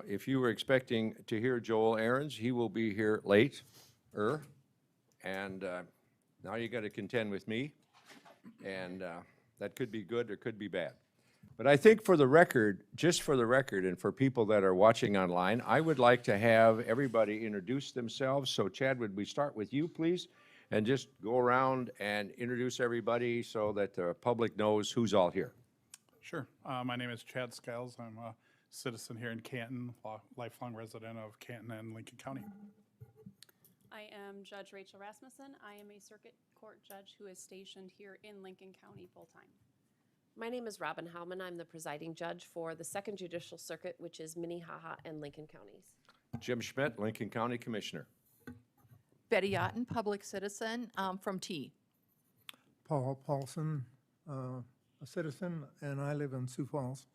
If you were expecting to hear Joel Ahrens, he will be here late, and now you got to contend with me, and that could be good or could be bad. But I think for the record, just for the record, and for people that are watching online, I would like to have everybody introduce themselves. So Chad, would we start with you, please? And just go around and introduce everybody so that the public knows who's all here. Sure. My name is Chad Skiles. I'm a citizen here in Canton, lifelong resident of Canton and Lincoln County. I am Judge Rachel Rasmussen. I am a circuit court judge who is stationed here in Lincoln County full-time. My name is Robin Howman. I'm the presiding judge for the Second Judicial Circuit, which is Minnehaha and Lincoln counties. Jim Schmidt, Lincoln County Commissioner. Betty Otten, public citizen from T. Paul Paulson, a citizen, and I live in Sioux Falls.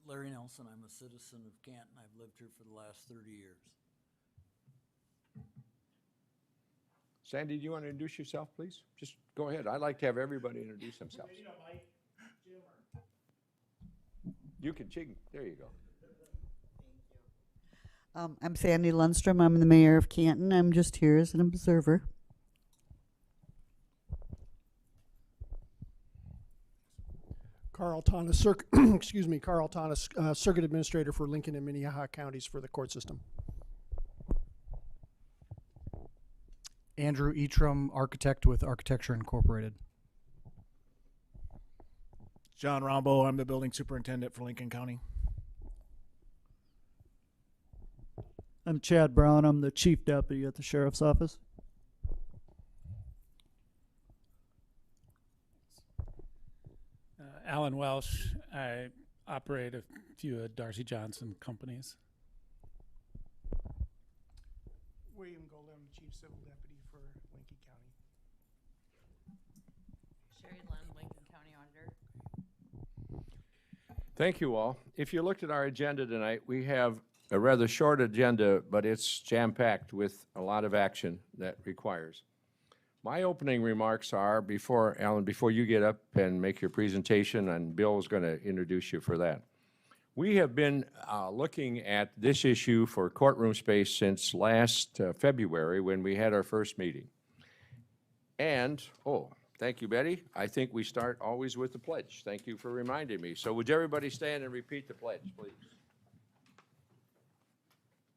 Larry Nelson, I'm a citizen of Canton. I've lived here for the last 30 years. Sandy, do you want to introduce yourself, please? Just go ahead. I'd like to have everybody introduce themselves. You can, there you go. I'm Sandy Lundstrom. I'm the mayor of Canton. I'm just here as an observer. Carl Thomas, Carl Thomas, Circuit Administrator for Lincoln and Minnehaha counties for the court system. Andrew Etram, architect with Architecture Incorporated. John Rombo, I'm the building superintendent for Lincoln County. I'm Chad Brown. I'm the chief deputy at the sheriff's office. Alan Welsh. I operate a few of Darcy Johnson companies. William Golem, chief civil deputy for Lincoln County. Sherry Lund, Lincoln County Auditor. Thank you all. If you looked at our agenda tonight, we have a rather short agenda, but it's jam-packed with a lot of action that requires. My opening remarks are, Alan, before you get up and make your presentation, and Bill is going to introduce you for that. We have been looking at this issue for courtroom space since last February when we had our first meeting. And, thank you, Betty. I think we start always with the pledge. Thank you for reminding me. So would everybody stand and repeat the pledge, please?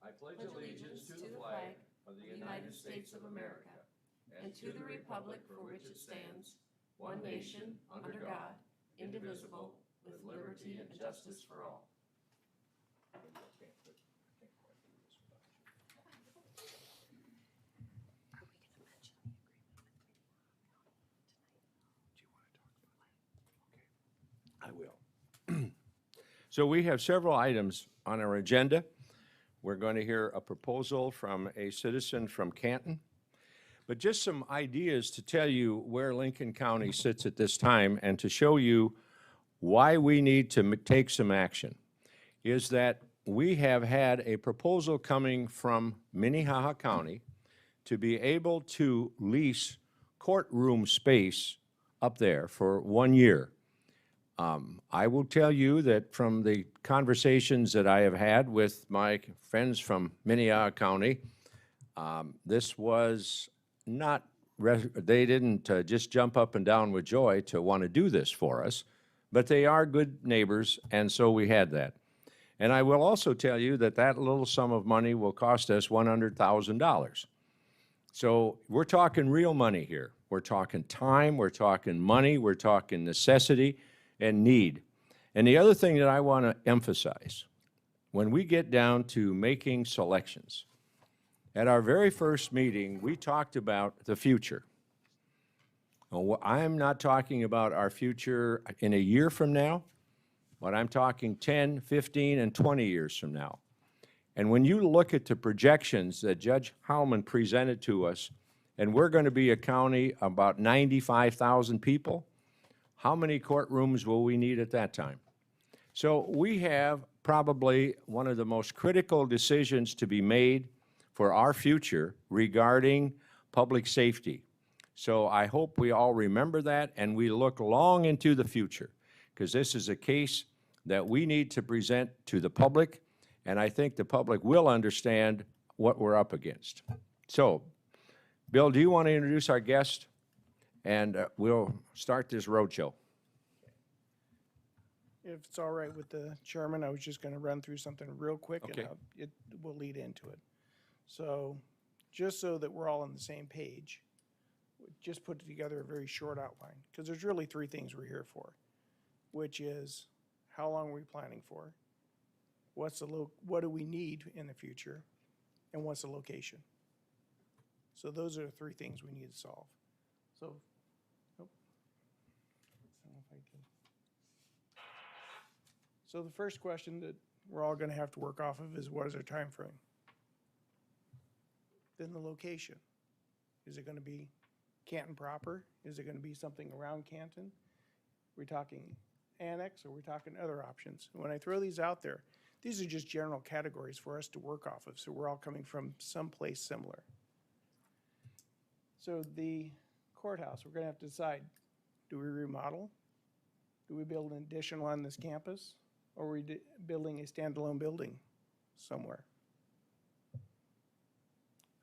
I pledge allegiance to the flag of the United States of America and to the republic for which it stands, one nation, under God, indivisible, with liberty and justice for all. I will. So we have several items on our agenda. We're going to hear a proposal from a citizen from Canton, but just some ideas to tell you where Lincoln County sits at this time and to show you why we need to take some action, is that we have had a proposal coming from Minnehaha County to be able to lease courtroom space up there for 1 year. I will tell you that from the conversations that I have had with my friends from Minnehaha County, this was not, they didn't just jump up and down with joy to want to do this for us, but they are good neighbors, and so we had that. And I will also tell you that that little sum of money will cost us $100,000. So we're talking real money here. We're talking time, we're talking money, we're talking necessity and need. And the other thing that I want to emphasize, when we get down to making selections, at our very first meeting, we talked about the future. Now, I'm not talking about our future in a year from now, but I'm talking 10, 15, and 20 years from now. And when you look at the projections that Judge Howman presented to us, and we're going to be a county about 95,000 people, how many courtrooms will we need at that time? So we have probably one of the most critical decisions to be made for our future regarding public safety. So I hope we all remember that and we look long into the future, because this is a case that we need to present to the public, and I think the public will understand what we're up against. So, Bill, do you want to introduce our guest? And we'll start this roadshow. If it's all right with the chairman, I was just going to run through something real quick Okay. and it will lead into it. So just so that we're all on the same page, we just put together a very short outline because there's really three things we're here for, which is how long are we planning for? What do we need in the future? And what's the location? So those are the three things we need to solve. So, I don't know if I can. So the first question that we're all going to have to work off of is what is our time frame? Then the location. Is it going to be Canton proper? Is it going to be something around Canton? We're talking annex or we're talking other options? When I throw these out there, these are just general categories for us to work off of, so we're all coming from someplace similar. So the courthouse, we're going to have to decide, do we remodel? Do we build an additional on this campus? Or are we building a standalone building somewhere?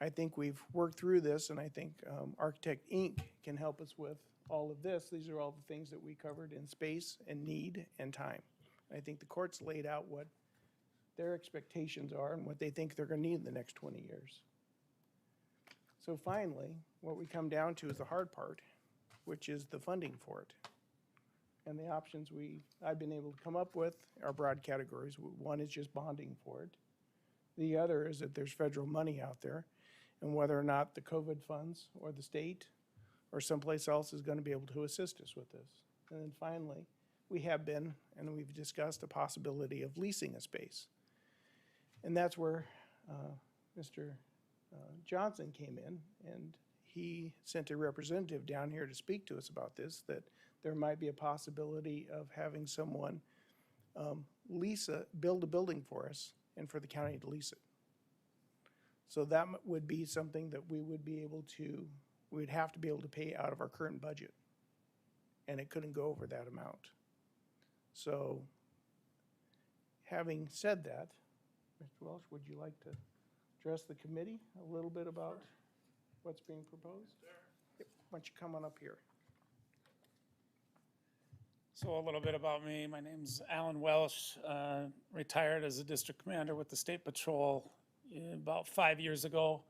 I think we've worked through this, and I think Architect Inc. can help us with all of this. These are all the things that we covered in space and need and time. I think the court's laid out what their expectations are and what they think they're going to need in the next 20 years. So finally, what we come down to is the hard part, which is the funding for it. And the options I've been able to come up with are broad categories. One is just bonding for it. The other is that there's federal money out there, and whether or not the COVID funds or the state or someplace else is going to be able to assist us with this. And then finally, we have been, and we've discussed the possibility of leasing a space. And that's where Mr. Johnson came in, and he sent a representative down here to speak to us about this, that there might be a possibility of having someone build a building for us and for the county to lease it. So that would be something that we'd have to be able to pay out of our current budget. And it couldn't go over that amount. So having said that, Mr. Welsh, would you like to address the committee a little bit about what's being proposed? Yep. Why don't you come on up here? So a little bit about me. My name's Alan Welsh, retired as a district commander with the State Patrol about 5 years ago.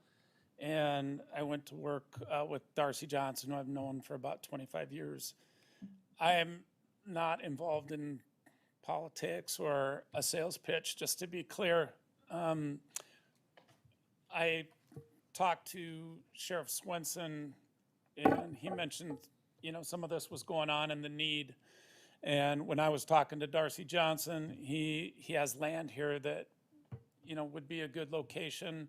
And I went to work with Darcy Johnson, who I've known for about 25 years. I am not involved in politics or a sales pitch, just to be clear. I talked to Sheriff Swenson, and he mentioned, some of this was going on and the need. And when I was talking to Darcy Johnson, he has land here that, would be a good location,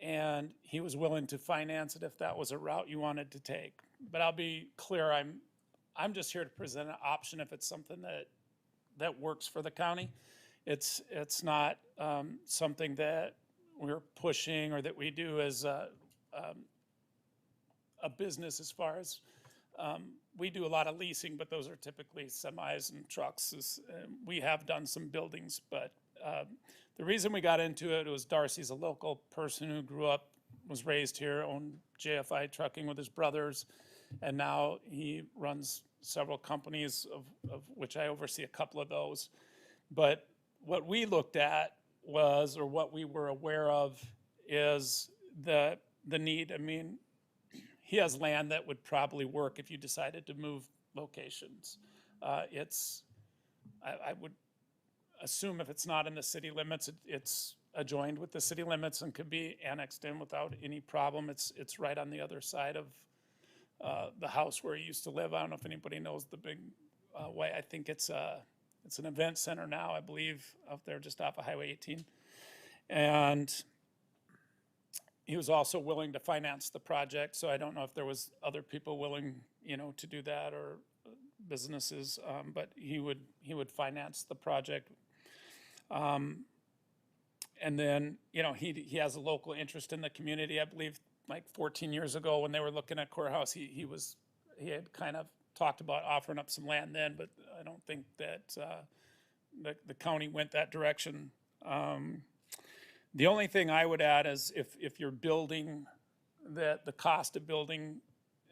and he was willing to finance it if that was a route you wanted to take. But I'll be clear, I'm just here to present an option if it's something that works for the county. It's not something that we're pushing or that we do as a business as far as we do a lot of leasing, but those are typically semis and trucks. We have done some buildings, but the reason we got into it was Darcy's a local person who grew up, was raised here, owned JFI Trucking with his brothers, and now he runs several companies, of which I oversee a couple of those. But what we looked at was, or what we were aware of, is the need. I mean, he has land that would probably work if you decided to move locations. I would assume if it's not in the city limits, it's adjoined with the city limits and could be annexed in without any problem. It's right on the other side of the house where he used to live. I don't know if anybody knows the big way. I think it's an event center now, I believe, out there just off of Highway 18. And he was also willing to finance the project, so I don't know if there was other people willing, to do that, or businesses, but he would finance the project. And then, he has a local interest in the community. I believe like 14 years ago when they were looking at Courthouse, he had kind of talked about offering up some land then, but I don't think that the county went that direction. The only thing I would add is if you're building, that the cost of building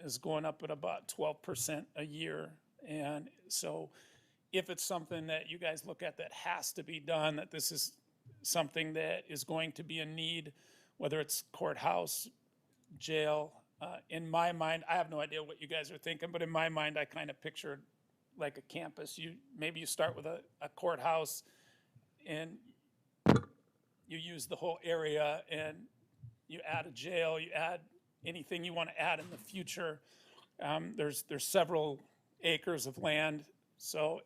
is going up at about 12% a year. And so if it's something that you guys look at that has to be done, that this is something that is going to be a need, whether it's courthouse, jail, in my mind, I have no idea what you guys are thinking, but in my mind, I kind of pictured like a campus. Maybe you start with a courthouse and you use the whole area, and you add a jail, you add anything you want to add in the future. There's several acres of land, so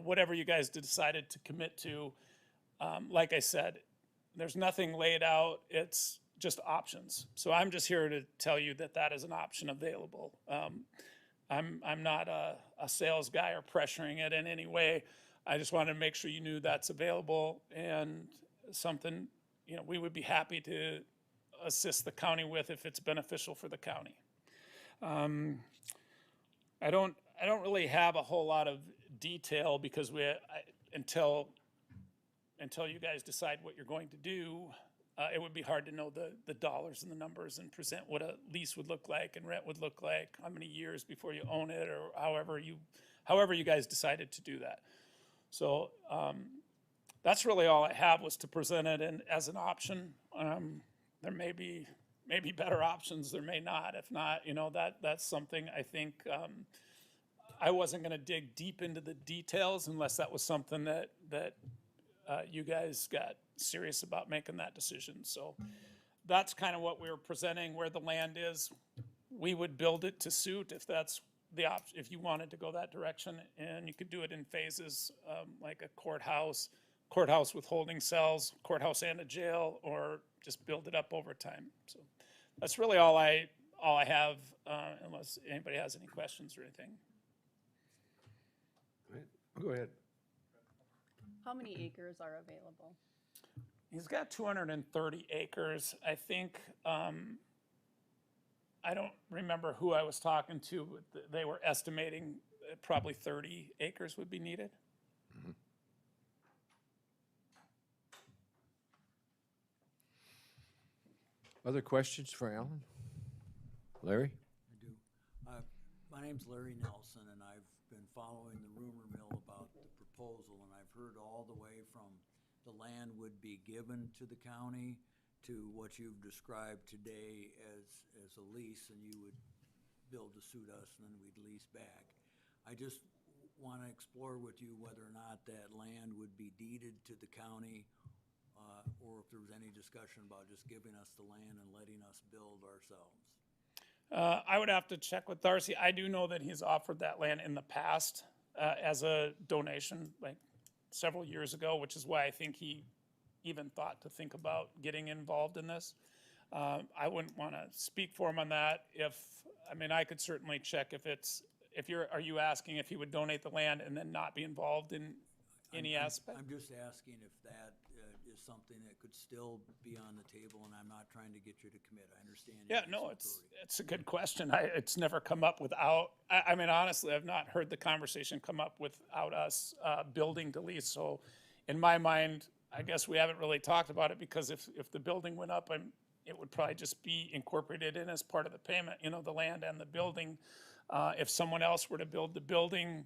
whatever you guys decided to commit to, like I said, there's nothing laid out. It's just options. So I'm just here to tell you that that is an option available. I'm not a sales guy or pressuring it in any way. I just wanted to make sure you knew that's available, and something we would be happy to assist the county with if it's beneficial for the county. I don't really have a whole lot of detail because until you guys decide what you're going to do, it would be hard to know the dollars and the numbers and present what a lease would look like and rent would look like, how many years before you own it, or however you guys decided to do that. So that's really all I have, was to present it as an option. There may be better options, there may not. If not, that's something I think I wasn't going to dig deep into the details unless that was something that you guys got serious about making that decision. So that's kind of what we were presenting, where the land is. We would build it to suit if that's the option, if you wanted to go that direction, and you could do it in phases, like a courthouse with holding cells, courthouse and a jail, or just build it up over time. So that's really all I have, unless anybody has any questions or anything. Go ahead. How many acres are available? He's got 230 acres. I think, I don't remember who I was talking to, but they were estimating probably 30 acres would be needed. Mm-hmm. Other questions for Alan? Larry? I do. My name's Larry Nelson, and I've been following the rumor mill about the proposal, and I've heard all the way from the land would be given to the county to what you've described today as a lease, and you would build to suit us, and then we'd lease back. I just want to explore with you whether or not that land would be deeded to the county, or if there was any discussion about just giving us the land and letting us build ourselves. I would have to check with Darcy. I do know that he's offered that land in the past as a donation, like several years ago, which is why I think he even thought to think about getting involved in this. I wouldn't want to speak for him on that. I could certainly check are you asking if he would donate the land and then not be involved in any aspect? I'm just asking if that is something that could still be on the table, and I'm not trying to get you to commit. I understand. Yeah, no, it's a good question. It's never come up without, honestly, I've not heard the conversation come up without us building to lease. So in my mind, I guess we haven't really talked about it, because if the building went up, it would probably just be incorporated in as part of the payment, the land and the building. If someone else were to build the building,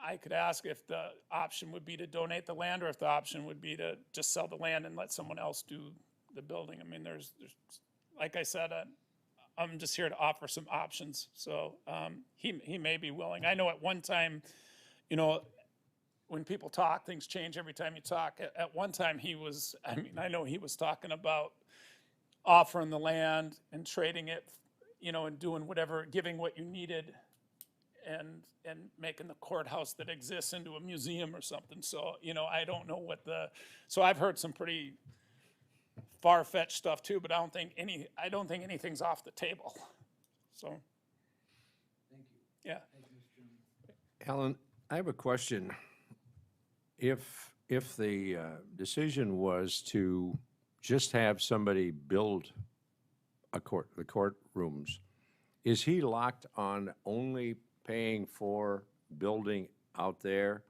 I could ask if the option would be to donate the land, or if the option would be to just sell the land and let someone else do the building. There's like I said, I'm just here to offer some options. So he may be willing. I know at one time, when people talk, things change every time you talk. At one time I know he was talking about offering the land and trading it, and doing whatever, giving what you needed, and making the courthouse that exists into a museum or something. So, I don't know so I've heard some pretty far-fetched stuff too, but I don't think anything's off the table. So. Thank you. Yeah. Thank you, Mr. Chairman. Alan, I have a question. If the decision was to just have somebody build the courtrooms, is he locked on only paying for building out there,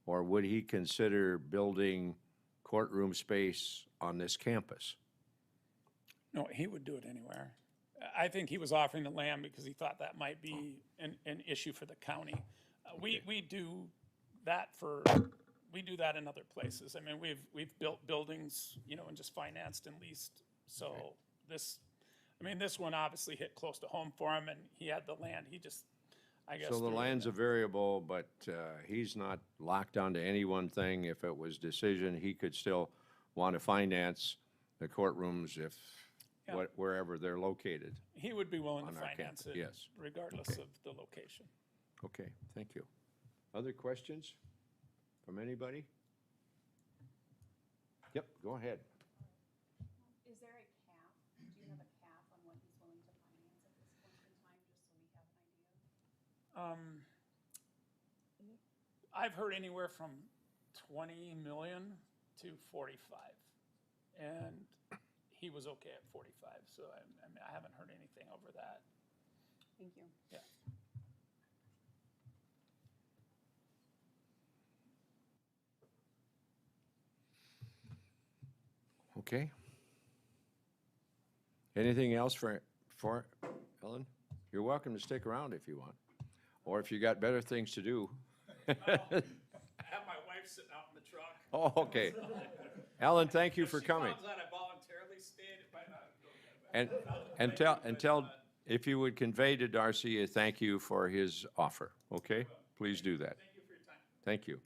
or would he consider building courtroom space on this campus? No, he would do it anywhere. I think he was offering the land because he thought that might be an issue for the county. We do that in other places. I mean, we've built buildings, you know, and just financed and leased. So this one obviously hit close to home for him, and he had the land. He just, I guess. So the threw it in land's a there. variable, but he's not locked onto any one thing. If it was decision, he could still want to finance the courtrooms if, Yeah. wherever they're located. He would be willing to on our finance campus, it, yes. regardless Okay. of the location. Okay, thank you. Other questions from anybody? Yep, go ahead. Is there a cap? Do you have a cap on what he's willing to finance at this point in time, just so we have an idea? I've heard anywhere from 20 million to 45, and he was okay at 45. So I mean, I haven't heard anything over that. Thank you. Yeah. Okay. Anything else for Ellen? You're welcome to stick around if you want, or if you got better things to do. I have my wife sitting out in the truck. Oh, okay. Ellen, thank you for coming. If she finds out I voluntarily stayed, it might not go good. And tell, if you would convey to Darcy a thank you for his offer, okay? Please do that. Thank you for your time. Thank you.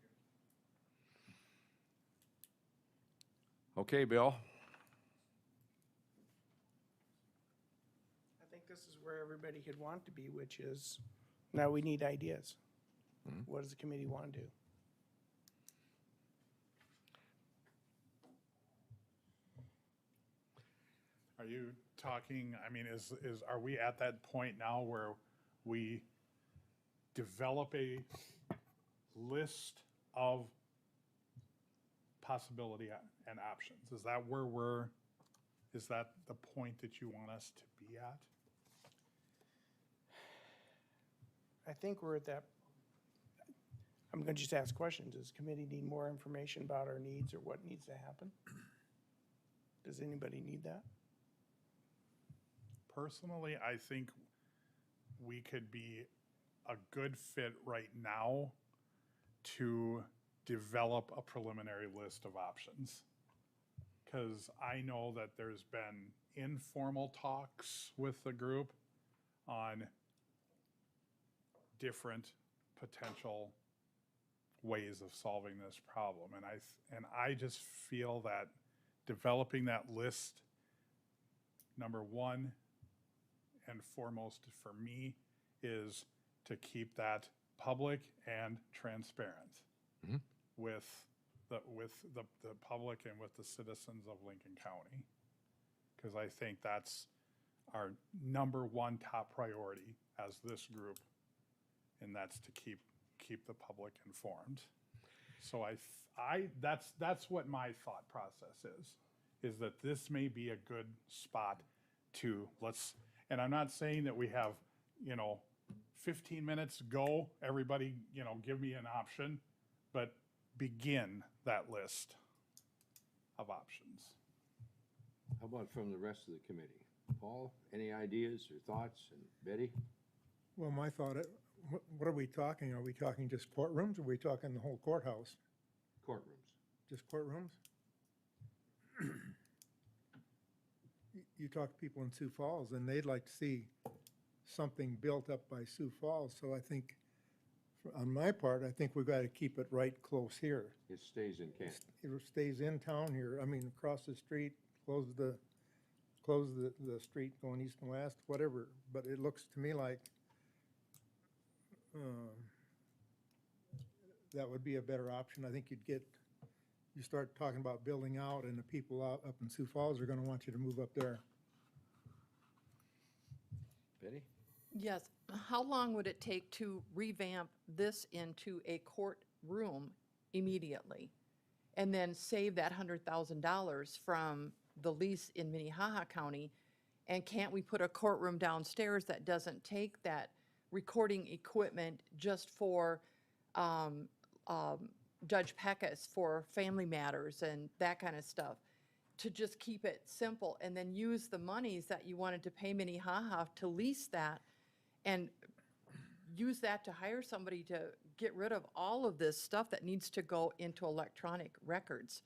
Okay, Bill? I think this is where everybody could want to be, which is, now we need ideas. What does the committee want to do? Are you talking, I mean, are we at that point now where we develop a list of possibility and options? Is that where is that the point that you want us to be at? I think we're at that, I'm going to just ask questions. Does the committee need more information about our needs or what needs to happen? Does anybody need that? Personally, I think we could be a good fit right now to develop a preliminary list of options. Because I know that there's been informal talks with the group on different potential ways of solving this problem. And I just feel that developing that list, number one and foremost for me, is to keep that public and transparent with the public and with the citizens of Lincoln County. Because I think that's our number one top priority as this group, and that's to keep the public informed. So that's what my thought process is that this may be a good spot to and I'm not saying that we have, 15 minutes, go, everybody, give me an option, but begin that list of options. How about from the rest of the committee? Paul, any ideas or thoughts? And Betty? Well, my thought, what are we talking? Are we talking just courtrooms, or are we talking the whole courthouse? Courtrooms. Just courtrooms? You talk to people in Sioux Falls, and they'd like to see something built up by Sioux Falls. So I think, on my part, I think we've got to keep it right close here. It stays in Canton. It stays in town here. I mean, across the street, close the street going east and west, whatever. But it looks to me like that would be a better option. I think you start talking about building out, and the people up in Sioux Falls are going to want you to move up there. Betty? Yes. How long would it take to revamp this into a courtroom immediately? And then save that $100,000 from the lease in Minnehaha County? And can't we put a courtroom downstairs that doesn't take that recording equipment just for Judge Peckus for family matters and that kind of stuff, to just keep it simple and then use the monies that you wanted to pay Minnehaha to lease that and use that to hire somebody to get rid of all of this stuff that needs to go into electronic records,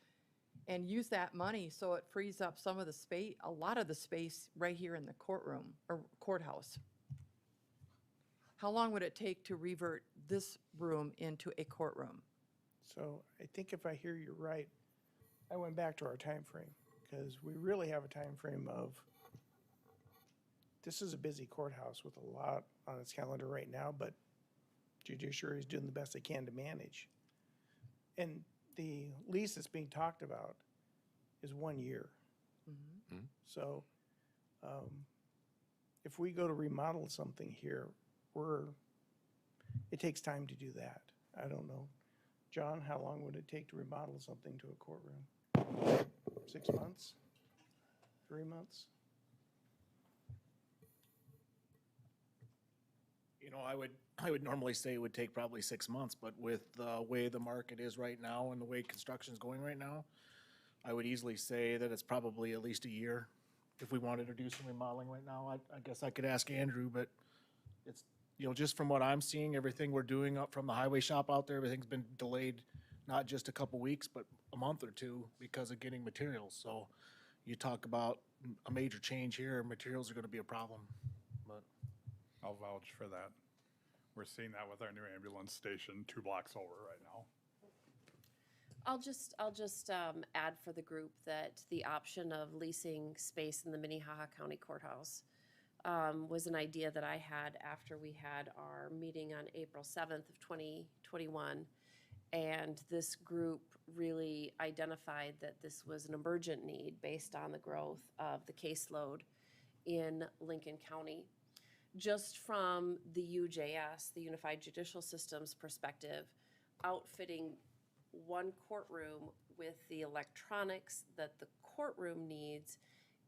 and use that money so it frees up some of the space, a lot of the space right here in the courtroom or courthouse. How long would it take to revert this room into a courtroom? So I think if I hear you right, I went back to our time frame, because we really have a time frame of, this is a busy courthouse with a lot on its calendar right now, but judiciary is doing the best they can to manage. And the lease that's being talked about is 1 year. So if we go to remodel something here, it takes time to do that. I don't know. John, how long would it take to remodel something to a courtroom? 6 months? 3 months? You know, I would normally say it would take probably 6 months, but with the way the market is right now and the way construction's going right now, I would easily say that it's probably at least a year. If we wanted to do some remodeling right now, I guess I could ask Andrew, but it's, you know, just from what I'm seeing, everything we're doing up from the highway shop out there, everything's been delayed, not just a couple weeks, but a month or two because of getting materials. So you talk about a major change here, materials are gonna be a problem, but. I'll vouch for that. We're seeing that with our new ambulance station 2 blocks over right now. I'll just add for the group that the option of leasing space in the Minnehaha County Courthouse was an idea that I had after we had our meeting on April 7th of 2021. And this group really identified that this was an emergent need based on the growth of the caseload in Lincoln County. Just from the UJS, the Unified Judicial Systems perspective, outfitting one courtroom with the electronics that the courtroom needs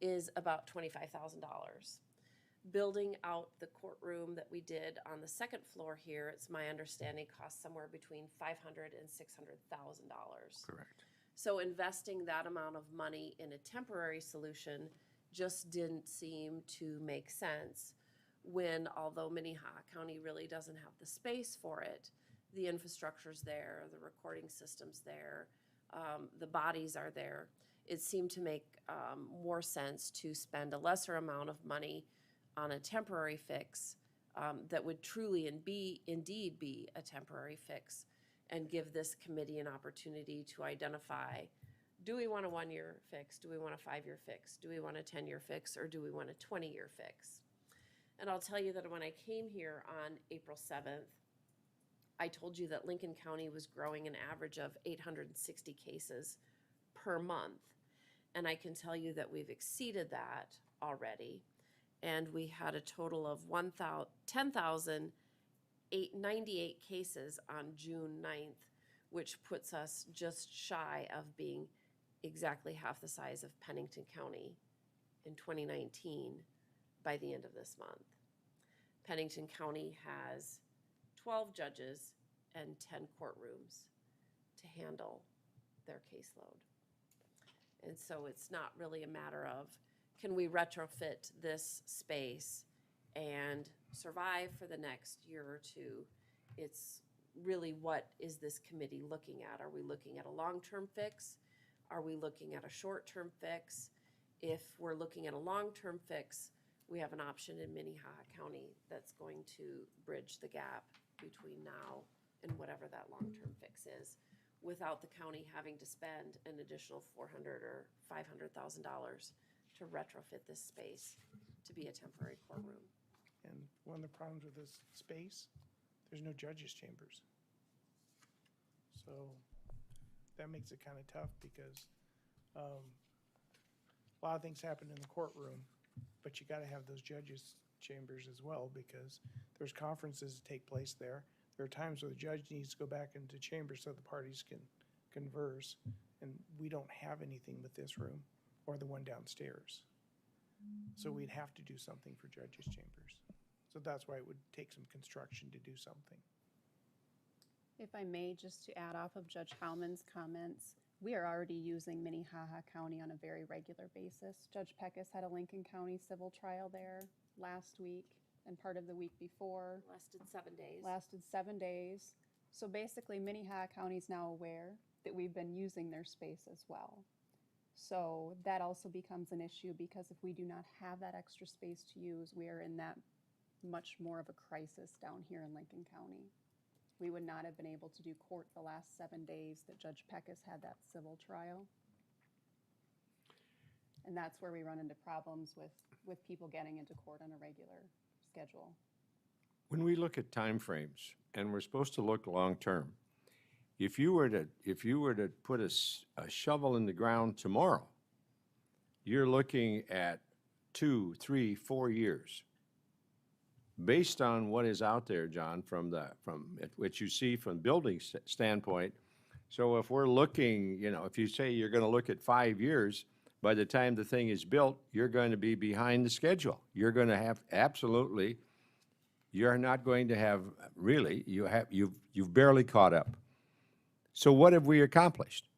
is about $25,000. Building out the courtroom that we did on the second floor here, it's my understanding, costs somewhere between $500,000 and $600,000. Correct. So investing that amount of money in a temporary solution just didn't seem to make sense when, although Minnehaha County really doesn't have the space for it, the infrastructure's there, the recording system's there, the bodies are there. It seemed to make more sense to spend a lesser amount of money on a temporary fix that would truly indeed be a temporary fix, and give this committee an opportunity to identify, do we want a 1-year fix? Do we want a 5-year fix? Do we want a 10-year fix? Or do we want a 20-year fix? And I'll tell you that when I came here on April 7th, I told you that Lincoln County was growing an average of 860 cases per month. And I can tell you that we've exceeded that already. And we had a total of 10,898 cases on June 9th, which puts us just shy of being exactly half the size of Pennington County in 2019 by the end of this month. Pennington County has 12 judges and 10 courtrooms to handle their caseload. And so it's not really a matter of, can we retrofit this space and survive for the next year or two? It's really, what is this committee looking at? Are we looking at a long-term fix? Are we looking at a short-term fix? If we're looking at a long-term fix, we have an option in Minnehaha County that's going to bridge the gap between now and whatever that long-term fix is, without the county having to spend an additional $400,000 or $500,000 to retrofit this space to be a temporary courtroom. And one of the problems with this space, there's no judges' chambers. So that makes it kind of tough, because a lot of things happen in the courtroom, but you got to have those judges' chambers as well, because there's conferences that take place there. There are times where the judge needs to go back into chambers so the parties can converse, and we don't have anything with this room or the one downstairs. So we'd have to do something for judges' chambers. So that's why it would take some construction to do something. If I may, just to add off of Judge Howman's comments, we are already using Minnehaha County on a very regular basis. Judge Peckus had a Lincoln County civil trial there last week and part of the week before. Lasted 7 days. Lasted 7 days. So basically, Minnehaha County is now aware that we've been using their space as well. So that also becomes an issue because if we do not have that extra space to use, we are in that much more of a crisis down here in Lincoln County. We would not have been able to do court the last 7 days that Judge Peckus had that civil trial. And that's where we run into problems with people getting into court on a regular schedule. When we look at timeframes, and we're supposed to look long-term, if you were to put a shovel in the ground tomorrow, you're looking at 2, 3, 4 years. Based on what is out there, John, from what you see from building standpoint. So if we're looking, if you say you're going to look at 5 years, by the time the thing is built, you're going to be behind the schedule. You're going to have absolutely, you're not going to have really, you've barely caught up. So what have we accomplished?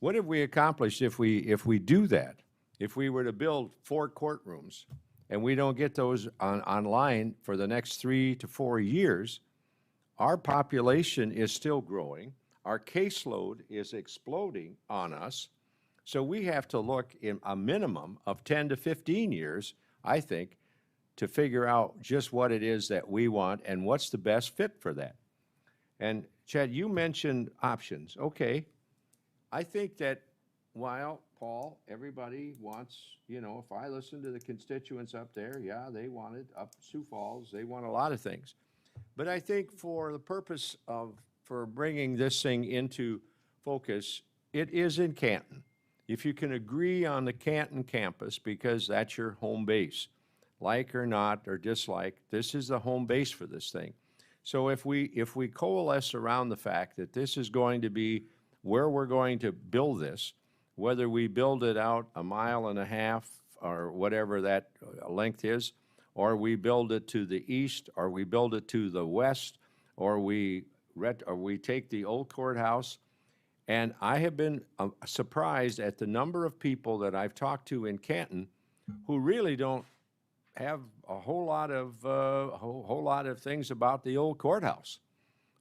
What have we accomplished if we do that? If we were to build 4 courtrooms and we don't get those online for the next 3 to 4 years, our population is still growing. Our caseload is exploding on us. So we have to look in a minimum of 10 to 15 years, I think, to figure out just what it is that we want and what's the best fit for that. And Chad, you mentioned options. Okay. I think that while, Paul, everybody wants, if I listen to the constituents up there, yeah, they wanted up Sioux Falls, they want a lot of things. But I think for the purpose for bringing this thing into focus, it is in Canton. If you can agree on the Canton campus, because that's your home base, like or not or dislike, this is the home base for this thing. So if we coalesce around the fact that this is going to be where we're going to build this, whether we build it out 1.5 miles or whatever that length is, or we build it to the east, or we build it to the west, or we take the old courthouse. And I have been surprised at the number of people that I've talked to in Canton who really don't have a whole lot of things about the old courthouse.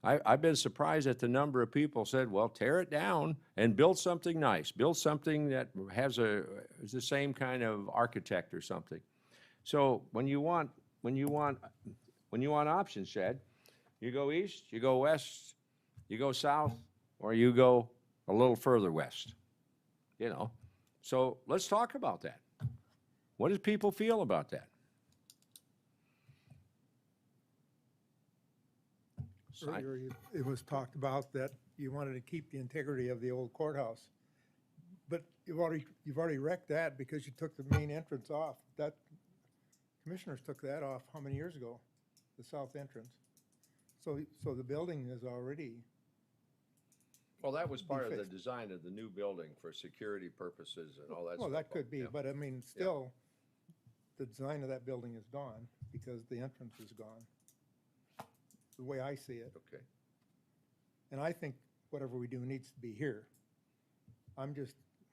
I've been surprised at the number of people said, well, tear it down and build something nice. Build something that has the same kind of architect or something. So when you want options, Chad, you go east, you go west, you go south, or you go a little further west. So let's talk about that. What do people feel about that? Earlier, it was talked about that you wanted to keep the integrity of the old courthouse. But you've already wrecked that because you took the main entrance off. That commissioners took that off how many years ago? The south entrance. So the building is already. Well, that was part of the design of the new building for security purposes and all that stuff. Well, that could be, but I mean, still, the design of that building is gone because the entrance is gone. The way I see it. Okay. And I think whatever we do needs to be here. When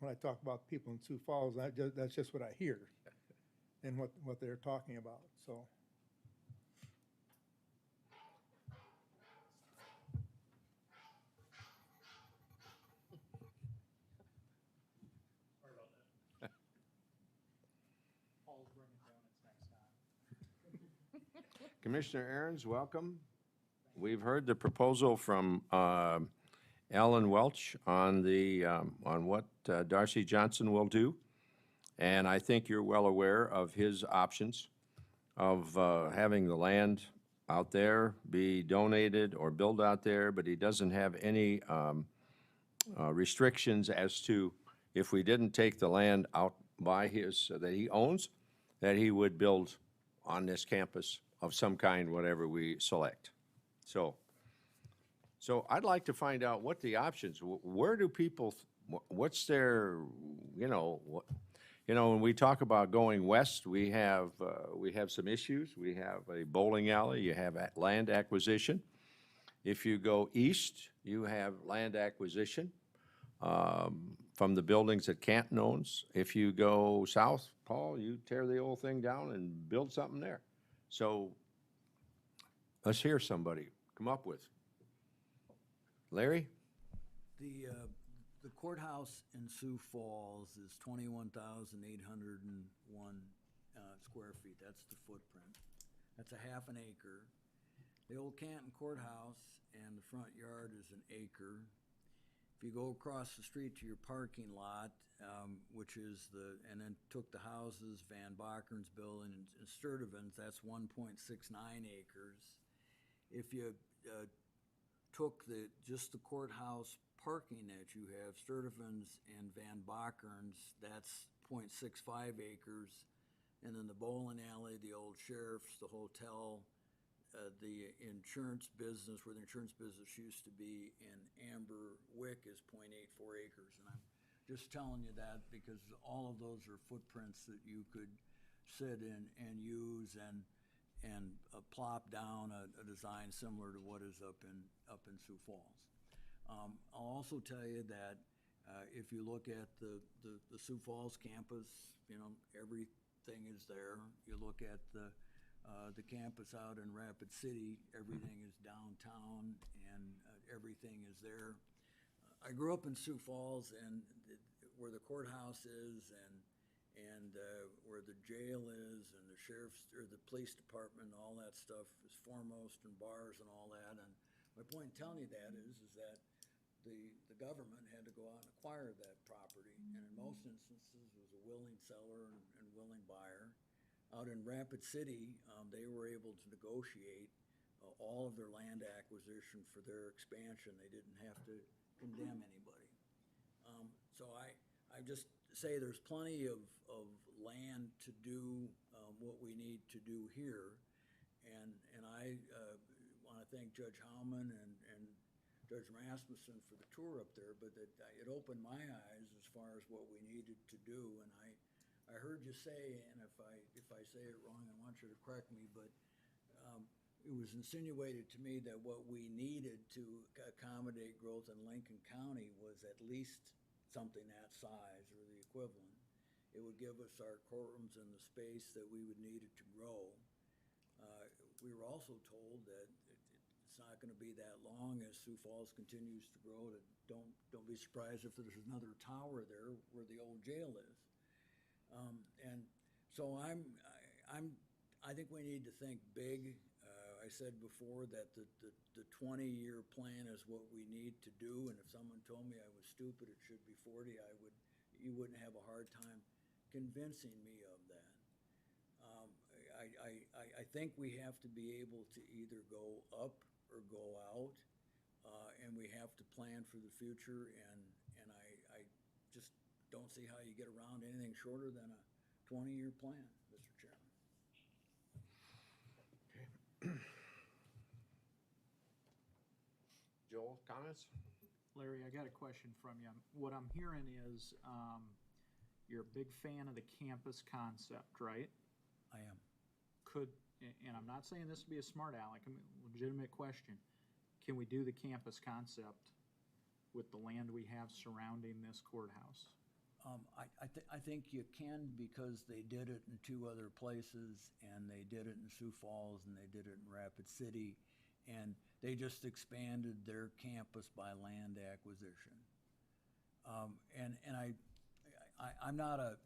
I talk about people in Sioux Falls, that's just what I hear and what they're talking about, so. Commissioner Aaron's, welcome. We've heard the proposal from Alan Welch on what Darcy Johnson will do, and I think you're well aware of his options of having the land out there be donated or built out there, but he doesn't have any restrictions as to if we didn't take the land out by that he owns, that he would build on this campus of some kind, whatever we select. So I'd like to find out what the options, where do people, what's their, when we talk about going west, we have some issues. We have a bowling alley, you have land acquisition. If you go east, you have land acquisition from the buildings that Canton owns. If you go south, Paul, you tear the old thing down and build something there. So let's hear somebody come up with. Larry? The courthouse in Sioux Falls is 21,801 square feet. That's the footprint. That's a half an acre. The old Canton Courthouse and the front yard is an acre. If you go across the street to your parking lot, which is and then took the houses, Van Bakker's building and Sturtevant's, that's 1.69 acres. If you took just the courthouse parking that you have, Sturtevant's and Van Bakker's, that's 0.65 acres. And then the bowling alley, the old sheriff's, the hotel, the insurance business, where the insurance business used to be in Amber Wick, is 0.84 acres. And I'm just telling you that because all of those are footprints that you could sit in and use and plop down a design similar to what is up in Sioux Falls. I'll also tell you that if you look at the Sioux Falls campus, everything is there. You look at the campus out in Rapid City, everything is downtown and everything is there. I grew up in Sioux Falls, and where the courthouse is and where the jail is and the sheriff's or the police department and all that stuff is foremost, and bars and all that. And my point in telling you that is that the government had to go out and acquire that property, and in most instances was a willing seller and willing buyer. Out in Rapid City, they were able to negotiate all of their land acquisition for their expansion. They didn't have to condemn anybody. So I just say there's plenty of land to do what we need to do here. And I want to thank Judge Howman and Judge Rasmussen for the tour up there, but it opened my eyes as far as what we needed to do. And I heard you say, and if I say it wrong, I want you to correct me, but it was insinuated to me that what we needed to accommodate growth in Lincoln County was at least something that size or the equivalent. It would give us our courtrooms and the space that we would need it to grow. We were also told that it's not going to be that long as Sioux Falls continues to grow. Don't be surprised if there's another tower there where the old jail is. And so I think we need to think big. I said before that the 20-year plan is what we need to do, and if someone told me I was stupid, it should be 40, you wouldn't have a hard time convincing me of that. I think we have to be able to either go up or go out, and we have to plan for the future, and I just don't see how you get around anything shorter than a 20-year plan, Mr. Chairman. Joel, comments? Larry, I got a question from you. What I'm hearing is you're a big fan of the campus concept, right? I am. And I'm not saying this to be a smart aleck, I mean, legitimate question. Can we do the campus concept with the land we have surrounding this courthouse? I think you can, because they did it in two other places, and they did it in Sioux Falls, and they did it in Rapid City, and they just expanded their campus by land acquisition. I'm not a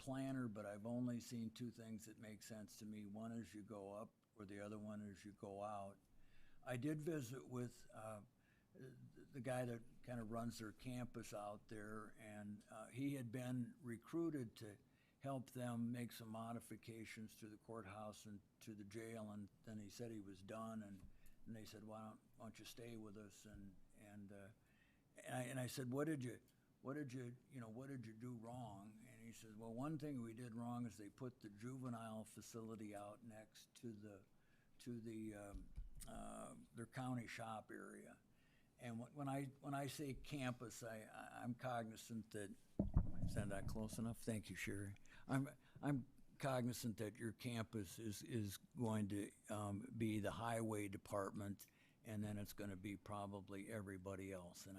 planner, but I've only seen two things that make sense to me. One is you go up, or the other one is you go out. I did visit with the guy that kind of runs their campus out there, and he had been recruited to help them make some modifications to the courthouse and to the jail, and then he said he was done, and they said, why don't you stay with us? And I said, what did you do wrong? And he said, well, one thing we did wrong is they put the juvenile facility out next to their county shop area. And when I say campus, I'm cognizant that, is that close enough? Thank you, Sherry. I'm cognizant that your campus is going to be the highway department, and then it's gonna be probably everybody else. And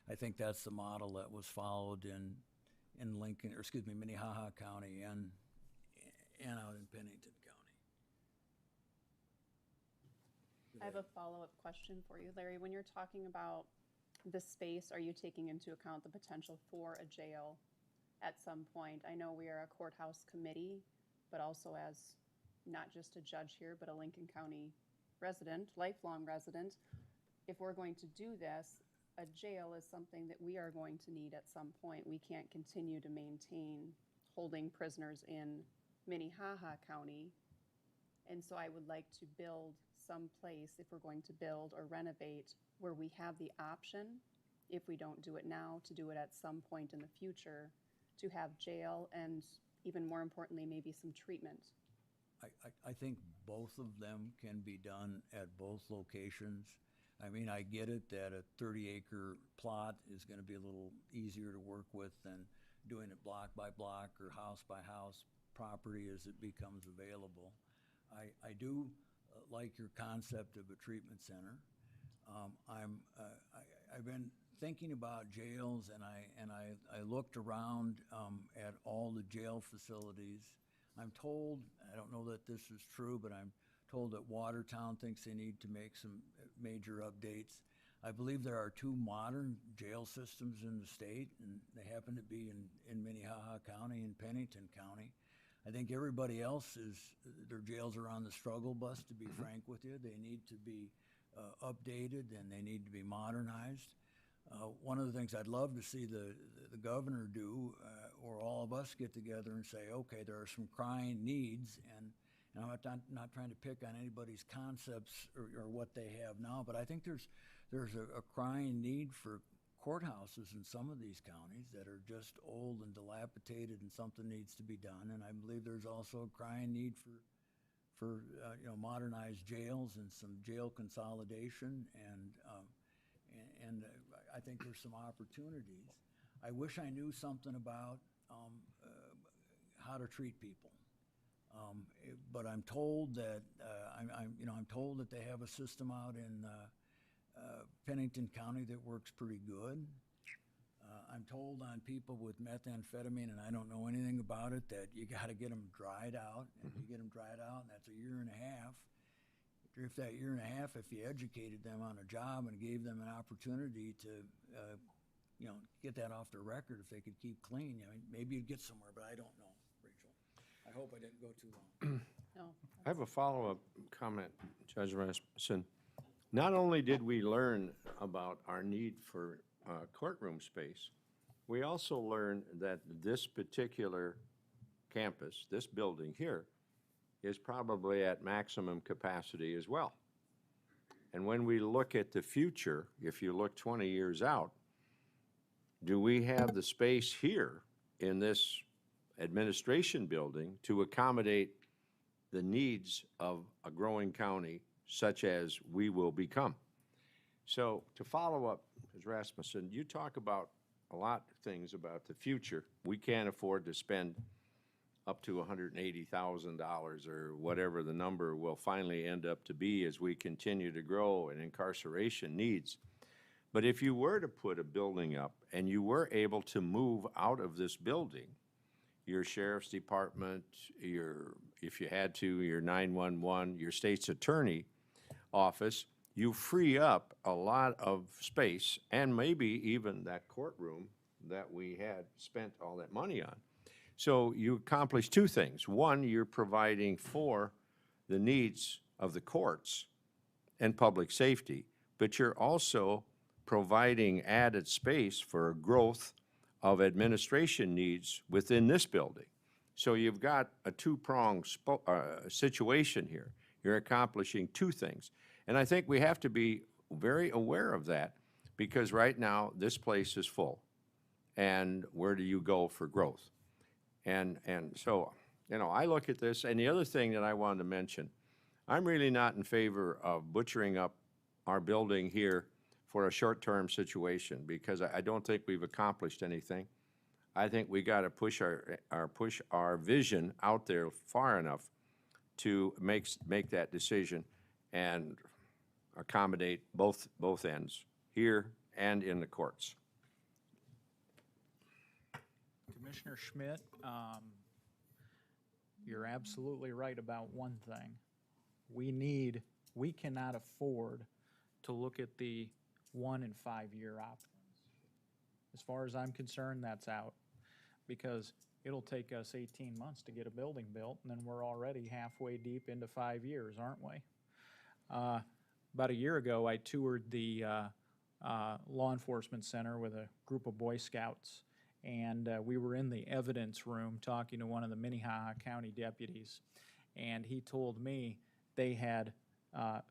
I think that's the model that was followed in Lincoln, or excuse me, Minnehaha County and out in Pennington County. I have a follow-up question for you, Larry. When you're talking about the space, are you taking into account the potential for a jail at some point? I know we are a courthouse committee, but also as not just a judge here, but a Lincoln County resident, lifelong resident. If we're going to do this, a jail is something that we are going to need at some point. We can't continue to maintain holding prisoners in Minnehaha County. And so I would like to build some place, if we're going to build or renovate, where we have the option, if we don't do it now, to do it at some point in the future, to have jail and, even more importantly, maybe some treatment. I think both of them can be done at both locations. I mean, I get it that a 30-acre plot is gonna be a little easier to work with than doing it block by block or house by house property as it becomes available. I do like your concept of a treatment center. I've been thinking about jails, and I looked around at all the jail facilities. I'm told, I don't know that this is true, but I'm told that Watertown thinks they need to make some major updates. I believe there are 2 modern jail systems in the state, and they happen to be in Minnehaha County and Pennington County. I think everybody else their jails are on the struggle bus, to be frank with you. They need to be updated, and they need to be modernized. One of the things I'd love to see the governor do, or all of us get together and say, okay, there are some crying needs, and I'm not trying to pick on anybody's concepts or what they have now, but I think there's a crying need for courthouses in some of these counties that are just old and dilapidated, and something needs to be done. And I believe there's also a crying need for modernized jails and some jail consolidation, and I think there's some opportunities. I wish I knew something about how to treat people. But I'm told that I'm told that they have a system out in Pennington County that works pretty good. I'm told on people with methamphetamine, and I don't know anything about it, that you got to get them dried out. And you get them dried out, and that's a year and a half. If that year and a half, if you educated them on a job and gave them an opportunity to, get that off their record, if they could keep clean, I mean, maybe you'd get somewhere, but I don't know, Rachel. I hope I didn't go too long. No. I have a follow-up comment, Judge Rasmussen. Not only did we learn about our need for courtroom space, we also learned that this particular campus, this building here, is probably at maximum capacity as well. And when we look at the future, if you look 20 years out, do we have the space here in this administration building to accommodate the needs of a growing county such as we will become? So to follow up, Ms. Rasmussen, you talk about a lot of things about the future. We can't afford to spend up to $180,000 or whatever the number will finally end up to be as we continue to grow and incarceration needs. But if you were to put a building up and you were able to move out of this building, your sheriff's department, if you had to, your 911, your state's attorney office, you free up a lot of space, and maybe even that courtroom that we had spent all that money on. So you accomplish 2 things. One, you're providing for the needs of the courts and public safety, but you're also providing added space for growth of administration needs within this building. So you've got a 2-pronged situation here. You're accomplishing 2 things. And I think we have to be very aware of that, because right now this place is full. And where do you go for growth? And so, I look at this, and the other thing that I wanted to mention, I'm really not in favor of butchering up our building here for a short-term situation, because I don't think we've accomplished anything. I think we got to push our vision out there far enough to make that decision. And accommodate both ends, here and in the courts. Commissioner Schmidt, you're absolutely right about one thing. We cannot afford to look at the 1 and 5 year options. As far as I'm concerned, that's out, because it'll take us 18 months to get a building built, and then we're already halfway deep into 5 years, aren't we? About a year ago, I toured the law enforcement center with a group of Boy Scouts, and we were in the evidence room talking to one of the Minnehaha County deputies, and he told me they had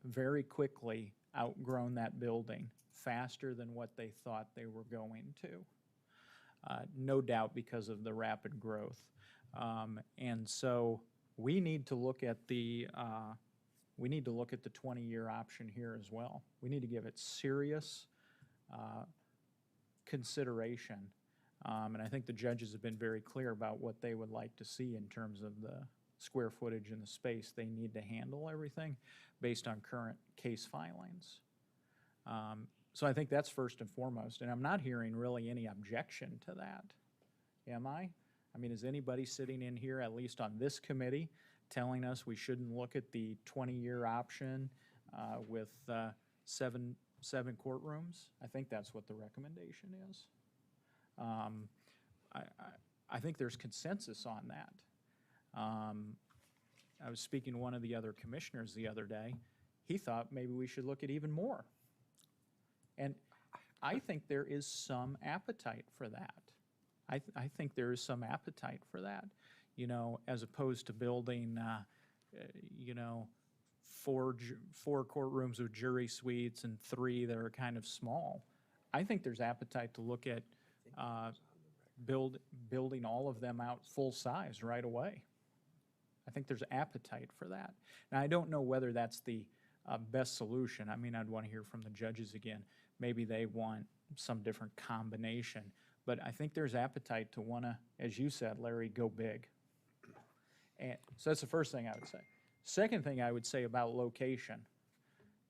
very quickly outgrown that building faster than what they thought they were going to. No doubt because of the rapid growth. And so we need to look at the 20-year option here as well. We need to give it serious consideration. And I think the judges have been very clear about what they would like to see in terms of the square footage and the space they need to handle everything based on current case filings. So I think that's first and foremost, and I'm not hearing really any objection to that. Am I? I mean, is anybody sitting in here, at least on this committee, telling us we shouldn't look at the 20-year option with seven courtrooms? I think that's what the recommendation is. I think there's consensus on that. I was speaking to one of the other commissioners the other day. He thought maybe we should look at even more. And I think there is some appetite for that. I think there is some appetite for that, you know, as opposed to building, you know, four courtrooms with jury suites and 3 that are kind of small. I think there's appetite to look at building all of them out full size right away. I think there's appetite for that. Now, I don't know whether that's the best solution. I mean, I'd want to hear from the judges again. Maybe they want some different combination. But I think there's appetite to want to, as you said, Larry, go big. And so that's the first thing I would say. Second thing I would say about location.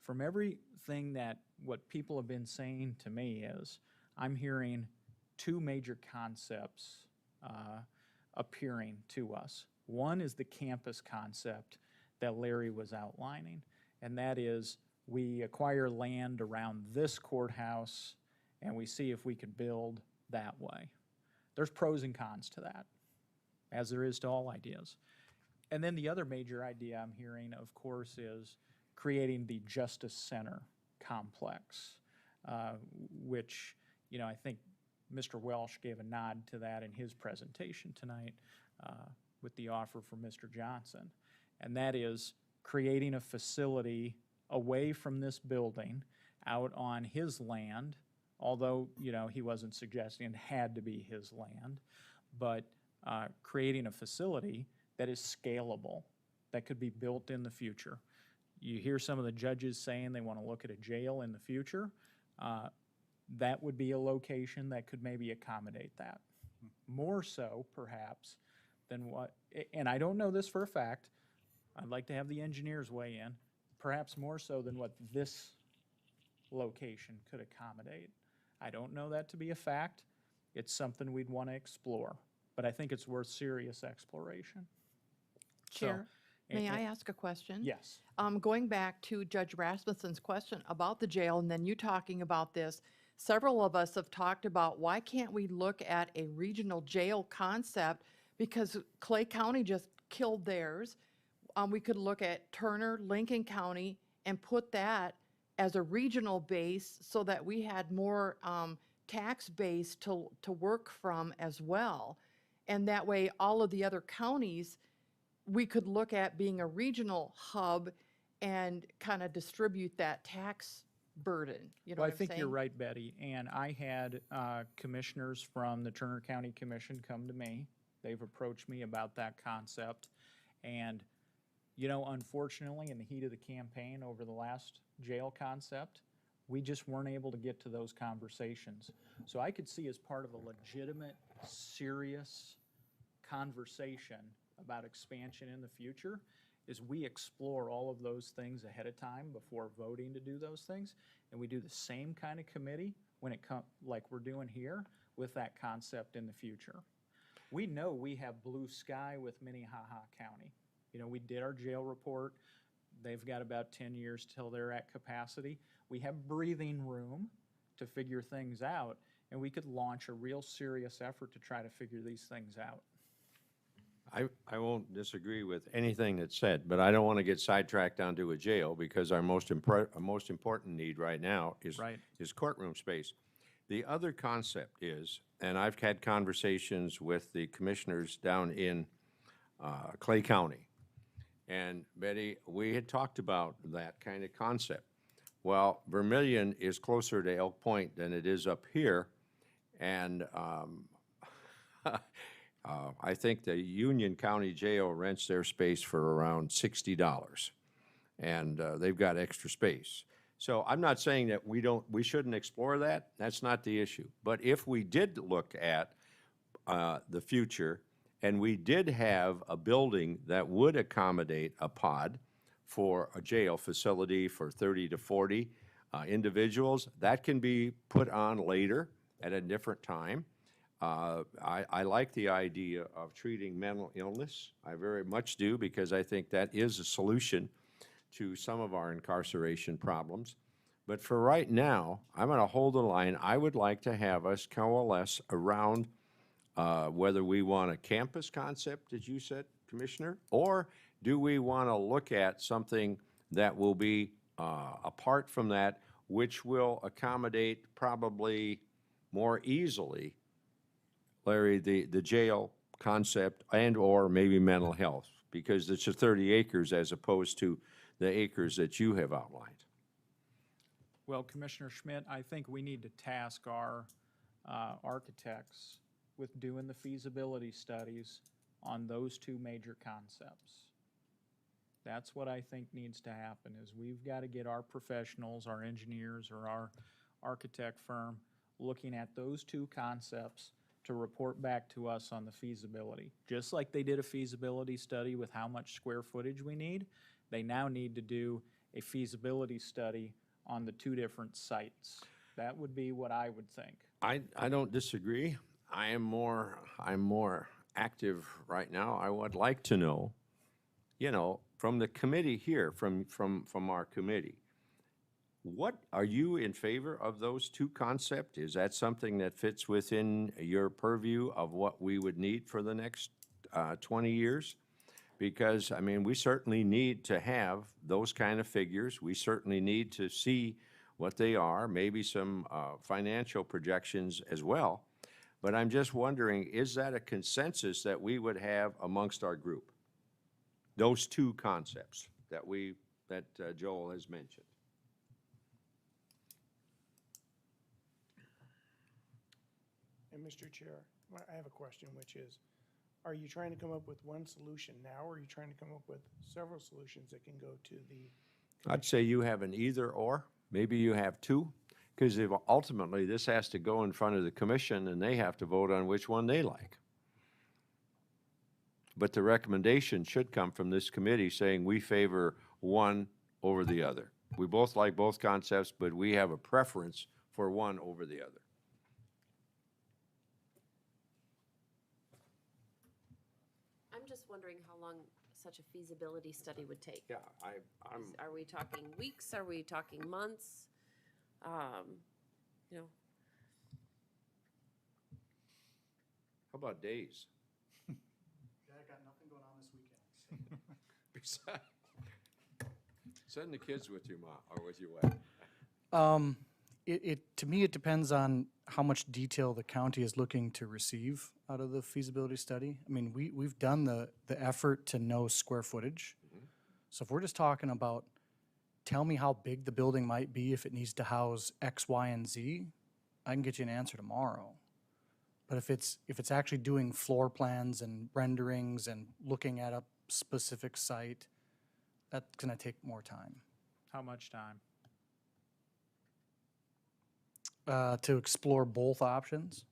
From everything that what people have been saying to me is, I'm hearing 2 major concepts appearing to us. One is the campus concept that Larry was outlining, and that is we acquire land around this courthouse and we see if we could build that way. There's pros and cons to that, as there is to all ideas. And then the other major idea I'm hearing, of course, is creating the Justice Center complex, which, you know, I think Mr. Welsh gave a nod to that in his presentation tonight with the offer from Mr. Johnson. And that is creating a facility away from this building out on his land, although, you know, he wasn't suggesting it had to be his land, but creating a facility that is scalable, that could be built in the future. You hear some of the judges saying they want to look at a jail in the future. That would be a location that could maybe accommodate that. More so, perhaps, than what, and I don't know this for a fact, I'd like to have the engineers weigh in, perhaps more so than what this location could accommodate. I don't know that to be a fact. It's something we'd want to explore, but I think it's worth serious exploration. Chair, may I ask a question? Yes. Going back to Judge Rasmussen's question about the jail, and then you talking about this, several of us have talked about why can't we look at a regional jail concept, because Clay County just killed theirs. We could look at Turner, Lincoln County, and put that as a regional base so that we had more tax base to work from as well. And that way, all of the other counties, we could look at being a regional hub and kind of distribute that tax burden. You know Well, what I think I'm you're saying? right, Betty. And I had commissioners from the Turner County Commission come to me. They've approached me about that concept. And, you know, unfortunately, in the heat of the campaign over the last jail concept, we just weren't able to get to those conversations. So I could see as part of a legitimate, serious conversation about expansion in the future, is we explore all of those things ahead of time before voting to do those things. And we do the same kind of committee when it comes, like we're doing here, with that concept in the future. We know we have blue sky with Minnehaha County. You know, we did our jail report. They've got about 10 years till they're at capacity. We have breathing room to figure things out, and we could launch a real serious effort to try to figure these things out. I won't disagree with anything that's said, but I don't want to get sidetracked onto a jail because our most important need right now is, Right. is courtroom space. The other concept is, and I've had conversations with the commissioners down in Clay County, and Betty, we had talked about that kind of concept. Well, Vermillion is closer to Elk Point than it is up here, and I think the Union County Jail rents their space for around $60, and they've got extra space. So I'm not saying that we shouldn't explore that. That's not the issue. But if we did look at the future, and we did have a building that would accommodate a pod for a jail facility for 30 to 40 individuals, that can be put on later at a different time. I like the idea of treating mental illness. I very much do, because I think that is a solution to some of our incarceration problems. But for right now, I'm going to hold the line. I would like to have us coalesce around whether we want a campus concept, as you said, Commissioner, or do we want to look at something that will be apart from that, which will accommodate probably more easily, Larry, the jail concept and or maybe mental health, because it's a 30 acres as opposed to the acres that you have outlined. Well, Commissioner Schmidt, I think we need to task our architects with doing the feasibility studies on those two major concepts. That's what I think needs to happen, is we've got to get our professionals, our engineers, or our architect firm looking at those two concepts to report back to us on the feasibility. Just like they did a feasibility study with how much square footage we need, they now need to do a feasibility study on the two different sites. That would be what I would think. I don't disagree. I'm more active right now. I would like to know, you know, from the committee here, from our committee, what are you in favor of those two concepts? Is that something that fits within your purview of what we would need for the next 20 years? Because, I mean, we certainly need to have those kind of figures. We certainly need to see what they are, maybe some financial projections as well. But I'm just wondering, is that a consensus that we would have amongst our group? Those two concepts that Joel has mentioned. And Mr. Chair, I have a question, which is, are you trying to come up with one solution now, or are you trying to come up with several solutions that can go to the? I'd say you have an either or, maybe you have two, because ultimately this has to go in front of the commission and they have to vote on which one they like. But the recommendation should come from this committee saying we favor one over the other. We both like both concepts, but we have a preference for one over the other. I'm just wondering how long such a feasibility study would take. Yeah, I'm. Are we talking weeks? Are we talking months? You know, How about days? Yeah, I got nothing going on this weekend. Besides, send the kids with your mom or with your wife. To me, it depends on how much detail the county is looking to receive out of the feasibility study. I mean, we've done the effort to know square footage. So if we're just talking about, tell me how big the building might be if it needs to house X, Y, and Z, I can get you an answer tomorrow. But if it's actually doing floor plans and renderings and looking at a specific site, that's gonna take more time. How much time? To explore both options.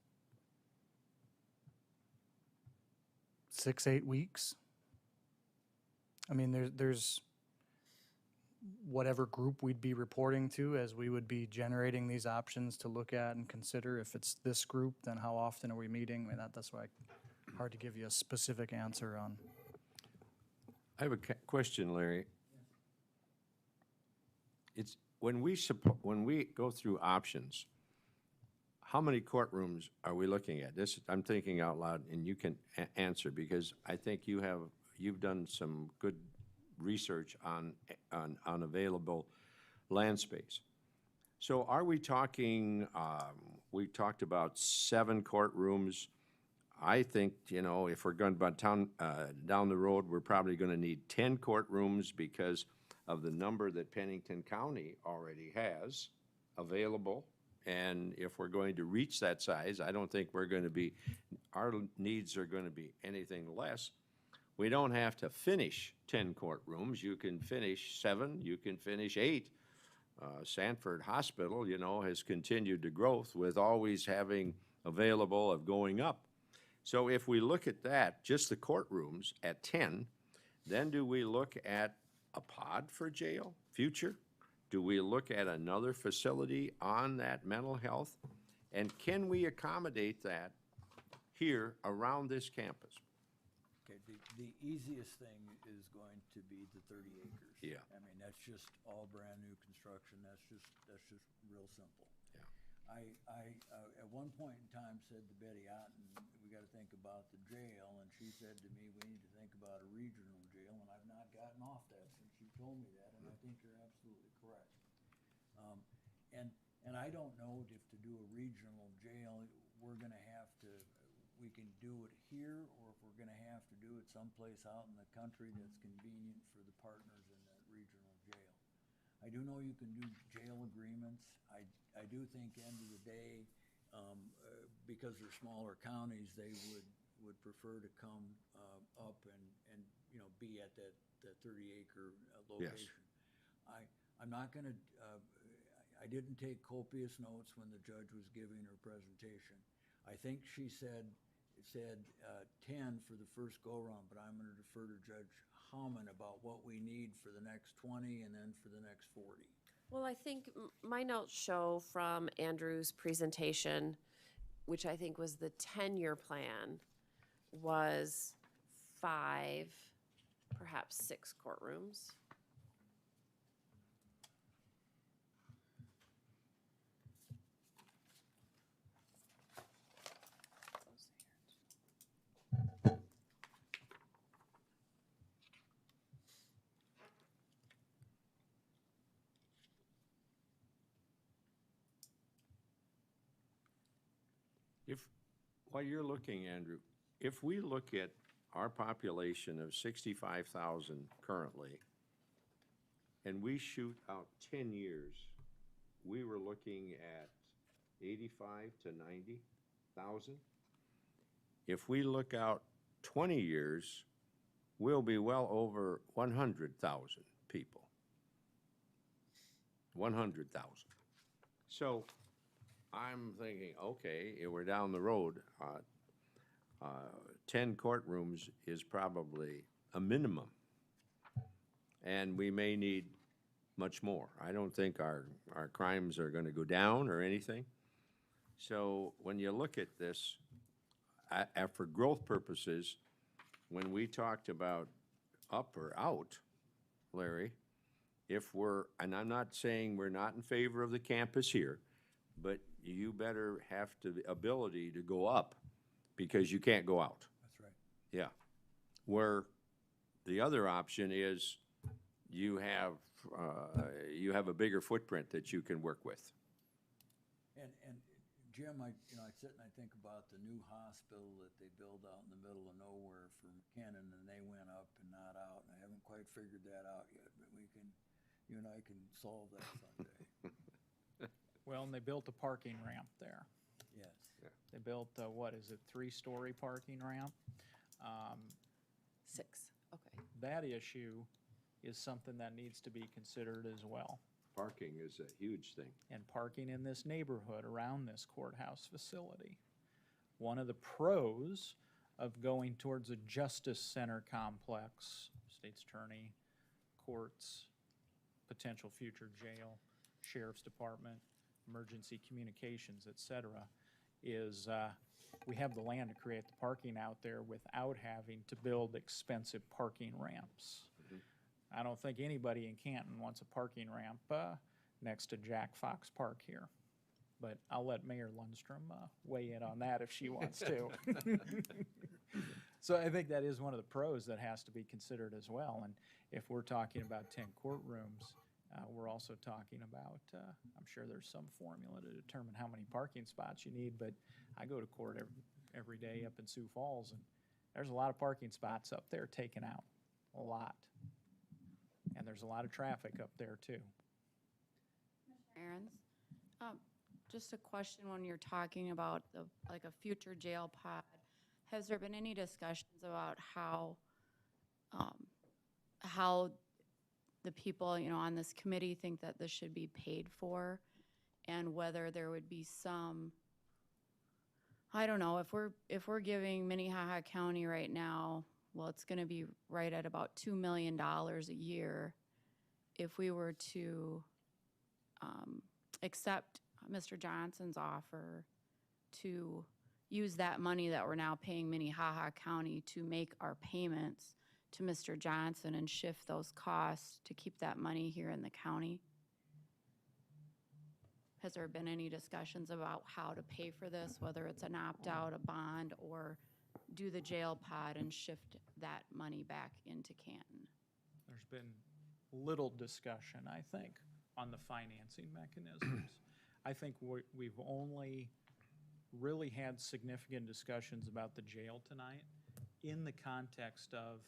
6-8 weeks. I mean, there's whatever group we'd be reporting to as we would be generating these options to look at and consider. If it's this group, then how often are we meeting? I mean, that's why hard to give you a specific answer on. I have a question, Larry. It's, when we go through options, how many courtrooms are we looking at? This, I'm thinking out loud, and you can answer, because I think you've done some good research on available land space. So are we talking, we talked about 7 courtrooms. I think, you know, if we're going down the road, we're probably going to need 10 courtrooms because of the number that Pennington County already has available. And if we're going to reach that size, I don't think we're going to be, our needs are going to be anything less. We don't have to finish 10 courtrooms. You can finish 7, you can finish 8. Sanford Hospital, you know, has continued to growth with always having available of going up. So if we look at that, just the courtrooms at 10, then do we look at a pod for jail, future? Do we look at another facility on that mental health? And can we accommodate that here around this campus? Okay, the easiest thing is going to be the 30 acres. Yeah. I mean, that's just all brand new construction. That's just real simple. Yeah. I at one point in time said to Betty Otten, we gotta think about the jail, and she said to me, we need to think about a regional jail, and I've not gotten off that since you told me that, and I think you're absolutely correct. And I don't know if to do a regional jail, we're gonna have to, we can do it here, or if we're gonna have to do it someplace out in the country that's convenient for the partners in that regional jail. I do know you can do jail agreements. I do think end of the day, because they're smaller counties, they would prefer to come up and you know, be at that 30-acre location. Yes. I'm not gonna, I didn't take copious notes when the judge was giving her presentation. I think she said 10 for the first go-around, but I'm gonna defer to Judge Hauman about what we need for the next 20 and then for the next 40. Well, I think my notes show from Andrew's presentation, which I think was the 10-year plan, was 5, perhaps 6 courtrooms. While you're looking, Andrew, if we look at our population of 65,000 currently, and we shoot out 10 years, we were looking at 85 to 90,000. If we look out 20 years, we'll be well over 100,000 people. 100,000. So I'm thinking, okay, we're down the road. 10 courtrooms is probably a minimum. And we may need much more. I don't think our crimes are going to go down or anything. So when you look at this, for growth purposes, when we talked about up or out, Larry, if we're, and I'm not saying we're not in favor of the campus here, but you better have the ability to go up because you can't go out. That's right. Yeah. Where the other option is you have a bigger footprint that you can work with. And Jim, I sit and I think about the new hospital that they built out in the middle of nowhere for McKinnon, and they went up and not out, and I haven't quite figured that out yet, but you and I can solve that someday. Well, and they built a parking ramp there. Yes. Yeah. They built, what is it, 3-story parking ramp? 6, okay. That issue is something that needs to be considered as well. Parking is a huge thing. And parking in this neighborhood around this courthouse facility. One of the pros of going towards a justice center complex, state's attorney, courts, potential future jail, sheriff's department, emergency communications, et cetera, is we have the land to create the parking out there without having to build expensive parking ramps. I don't think anybody in Canton wants a parking ramp next to Jack Fox Park here. But I'll let Mayor Lundstrom weigh in on that if she wants to. So I think that is one of the pros that has to be considered as well. And if we're talking about 10 courtrooms, we're also talking about, I'm sure there's some formula to determine how many parking spots you need, but I go to court every day up in Sioux Falls, and there's a lot of parking spots up there taken out, a lot. And there's a lot of traffic up there too. Aaron's, just a question when you're talking about like a future jail pod, has there been any discussions about how the people, on this committee think that this should be paid for, and whether there would be some, I don't know, if we're giving Minnehaha County right now, well, it's going to be right at about $2 million a year. If we were to accept Mr. Johnson's offer to use that money that we're now paying Minnehaha County to make our payments to Mr. Johnson and shift those costs to keep that money here in the county? Has there been any discussions about how to pay for this, whether it's an opt-out, a bond, or do the jail pod and shift that money back into Canton? There's been little discussion, I think, on the financing mechanisms. I think we've only really had significant discussions about the jail tonight in the context of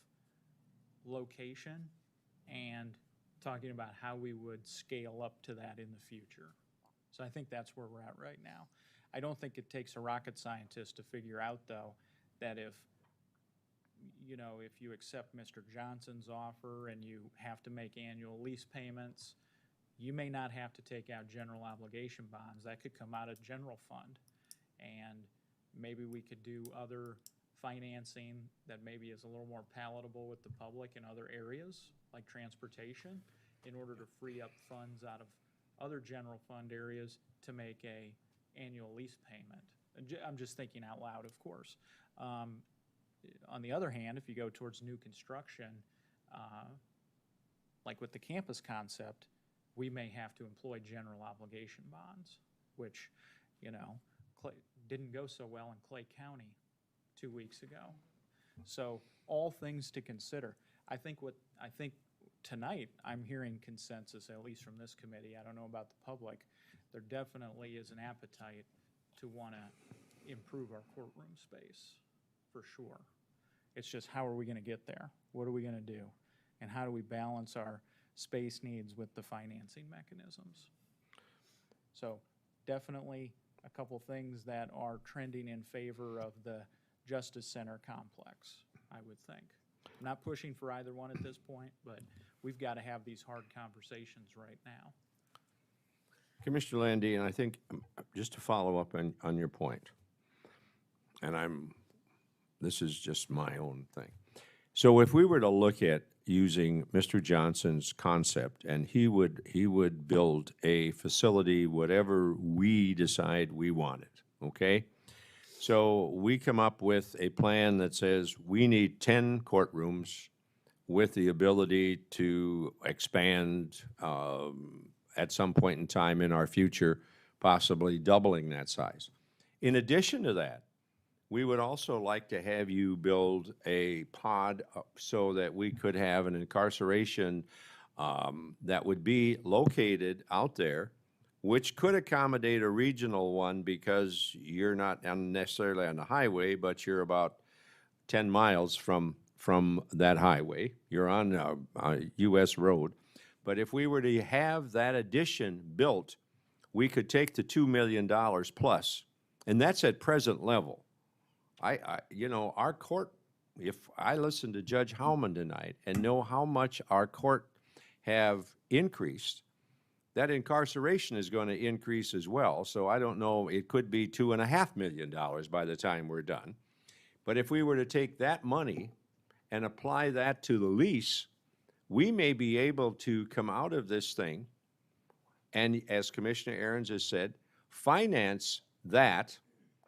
location and talking about how we would scale up to that in the future. So I think that's where we're at right now. I don't think it takes a rocket scientist to figure out, though, that if you accept Mr. Johnson's offer and you have to make annual lease payments, you may not have to take out general obligation bonds. That could come out of general fund. And maybe we could do other financing that maybe is a little more palatable with the public in other areas, like transportation, in order to free up funds out of other general fund areas to make a annual lease payment. I'm just thinking out loud, of course. On the other hand, if you go towards new construction, like with the campus concept, we may have to employ general obligation bonds, which, didn't go so well in Clay County 2 weeks ago. So all things to consider. I think tonight I'm hearing consensus, at least from this committee. I don't know about the public. There definitely is an appetite to want to improve our courtroom space, for sure. It's just, how are we going to get there? What are we going to do? And how do we balance our space needs with the financing mechanisms? So definitely a couple things that are trending in favor of the Justice Center complex, I would think. I'm not pushing for either one at this point, but we've got to have these hard conversations right now. Commissioner Landy, and I think just to follow up on your point, and this is just my own thing. So if we were to look at using Mr. Johnson's concept, and he would build a facility, whatever we decide we wanted, okay? So we come up with a plan that says we need 10 courtrooms with the ability to expand at some point in time in our future, possibly doubling that size. In addition to that, we would also like to have you build a pod so that we could have an incarceration that would be located out there, which could accommodate a regional one because you're not necessarily on the highway, but you're about 10 miles from that highway. You're on a U.S. road. But if we were to have that addition built, we could take the $2 million plus, and that's at present level. Our court, if I listen to Judge Howman tonight and know how much our court have increased, that incarceration is going to increase as well. So I don't know, it could be $2.5 million by the time we're done. But if we were to take that money and apply that to the lease, we may be able to come out of this thing and, as Commissioner Aaron's has said, finance that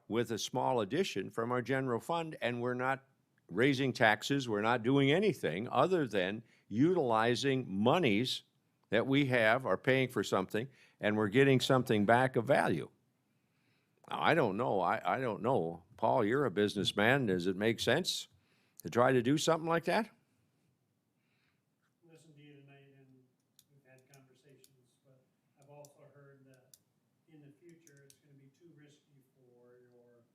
with a small addition from our general fund, and we're not raising taxes, we're not doing anything other than utilizing monies that we have, are paying for something, and we're getting something back of value. Now, I don't know, I don't know. Paul, you're a businessman. Does it make sense to try to do something like that? Listened to you tonight and we've had conversations, but I've also heard that in the future, it's gonna be too risky for your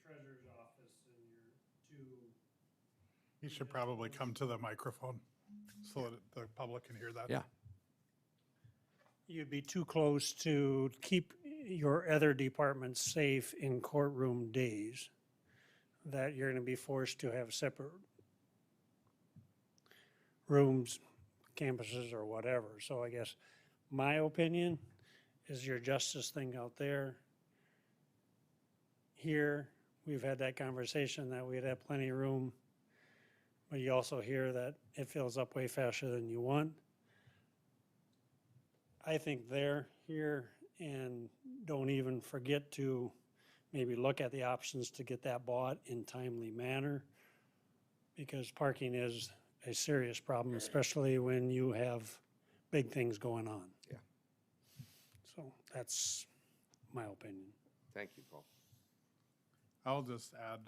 treasurer's office and your two. You should probably come to the microphone so that the public can hear that. Yeah. You'd be too close to keep your other departments safe in courtroom days, that you're gonna be forced to have separate rooms, campuses, or whatever. So I guess my opinion is your justice thing out there. Here, we've had that conversation that we'd have plenty of room, but you also hear that it fills up way faster than you want. I think they're here and don't even forget to maybe look at the options to get that bought in timely manner, because parking is a serious problem, especially when you have big things going on. Yeah. So that's my opinion. Thank you, Paul. I'll just add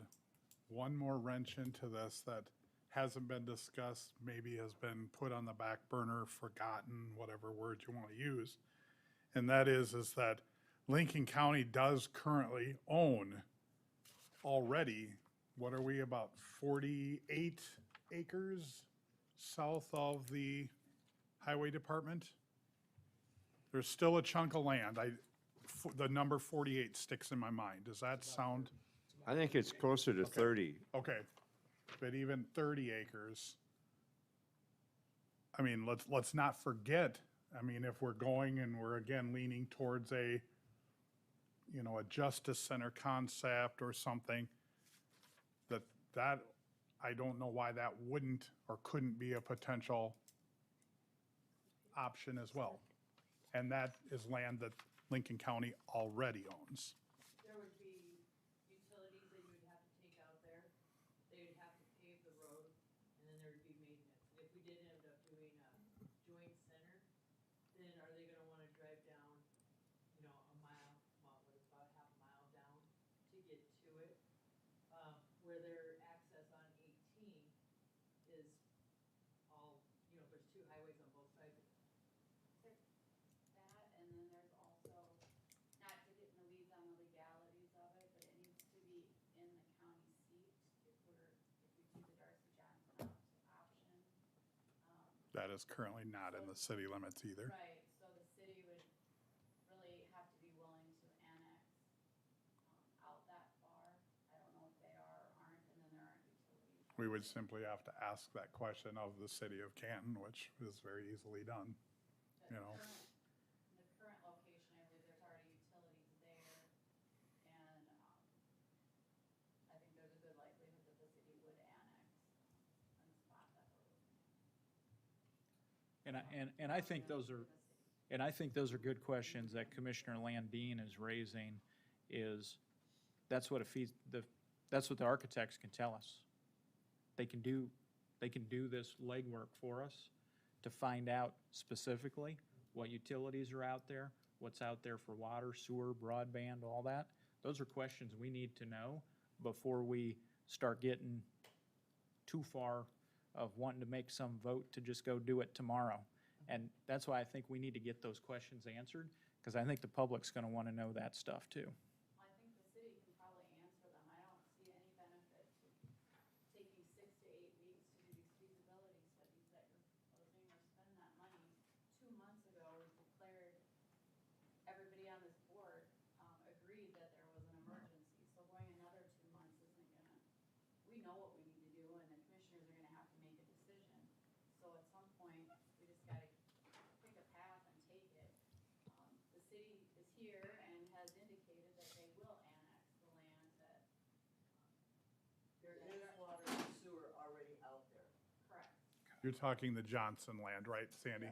one more wrench into this that hasn't been discussed, maybe has been put on the back burner, forgotten, whatever word you want to use. And that is that Lincoln County does currently own already, what are we, about 48 acres south of the highway department? There's still a chunk of land. The number 48 sticks in my mind. Does that sound? I think it's closer to 30. Okay, but even 30 acres. I mean, let's not forget, I mean, if we're going and we're again leaning towards a, you know, a justice center concept or something, that I don't know why that wouldn't or couldn't be a potential option as well. And that is land that Lincoln County already owns. There would be utilities that you would have to take out there. They would have to pave the road, and then there would be maintenance. If we did end up doing a joint center, then are they gonna wanna drive down, you know, a mile, well, what is about half a mile down to get to it? Where their access on 18 is all, you know, there's two highways on both sides of it. That, and then there's also, not to get in the weeds on the legalities of it, but it needs to be in the county seat if we do the Darcy Johnson option. That is currently not in the city limits either. Right, so the city would really have to be willing to annex out that far. I don't know if they are or aren't, and then there aren't utilities. We would simply have to ask that question of the city of Canton, which is very easily done, you know. The current location, I believe there's already utilities there, and I think there's a good likelihood that the city would annex on the spot that we're looking at. And I think those are, and I think those are good questions that Commissioner Landine is raising, is that's what that's what the architects can tell us. They can do this legwork for us to find out specifically what utilities are out there, what's out there for water, sewer, broadband, all that. Those are questions we need to know before we start getting too far of wanting to make some vote to just go do it tomorrow. And that's why I think we need to get those questions answered, because I think the public's gonna wanna know that stuff too. I think the city can probably answer them. I don't see any benefit to taking 6 to 8 weeks to do these feasibility studies that you're proposing or spend that money. 2 months ago, it was declared, everybody on this board agreed that there was an emergency. So going another 2 months isn't gonna, we know what we need to do, and the commissioners are gonna have to make a decision. So at some point, we just gotta pick a path and take it. The city is here and has indicated that You're talking the Johnson land, right, Sandy?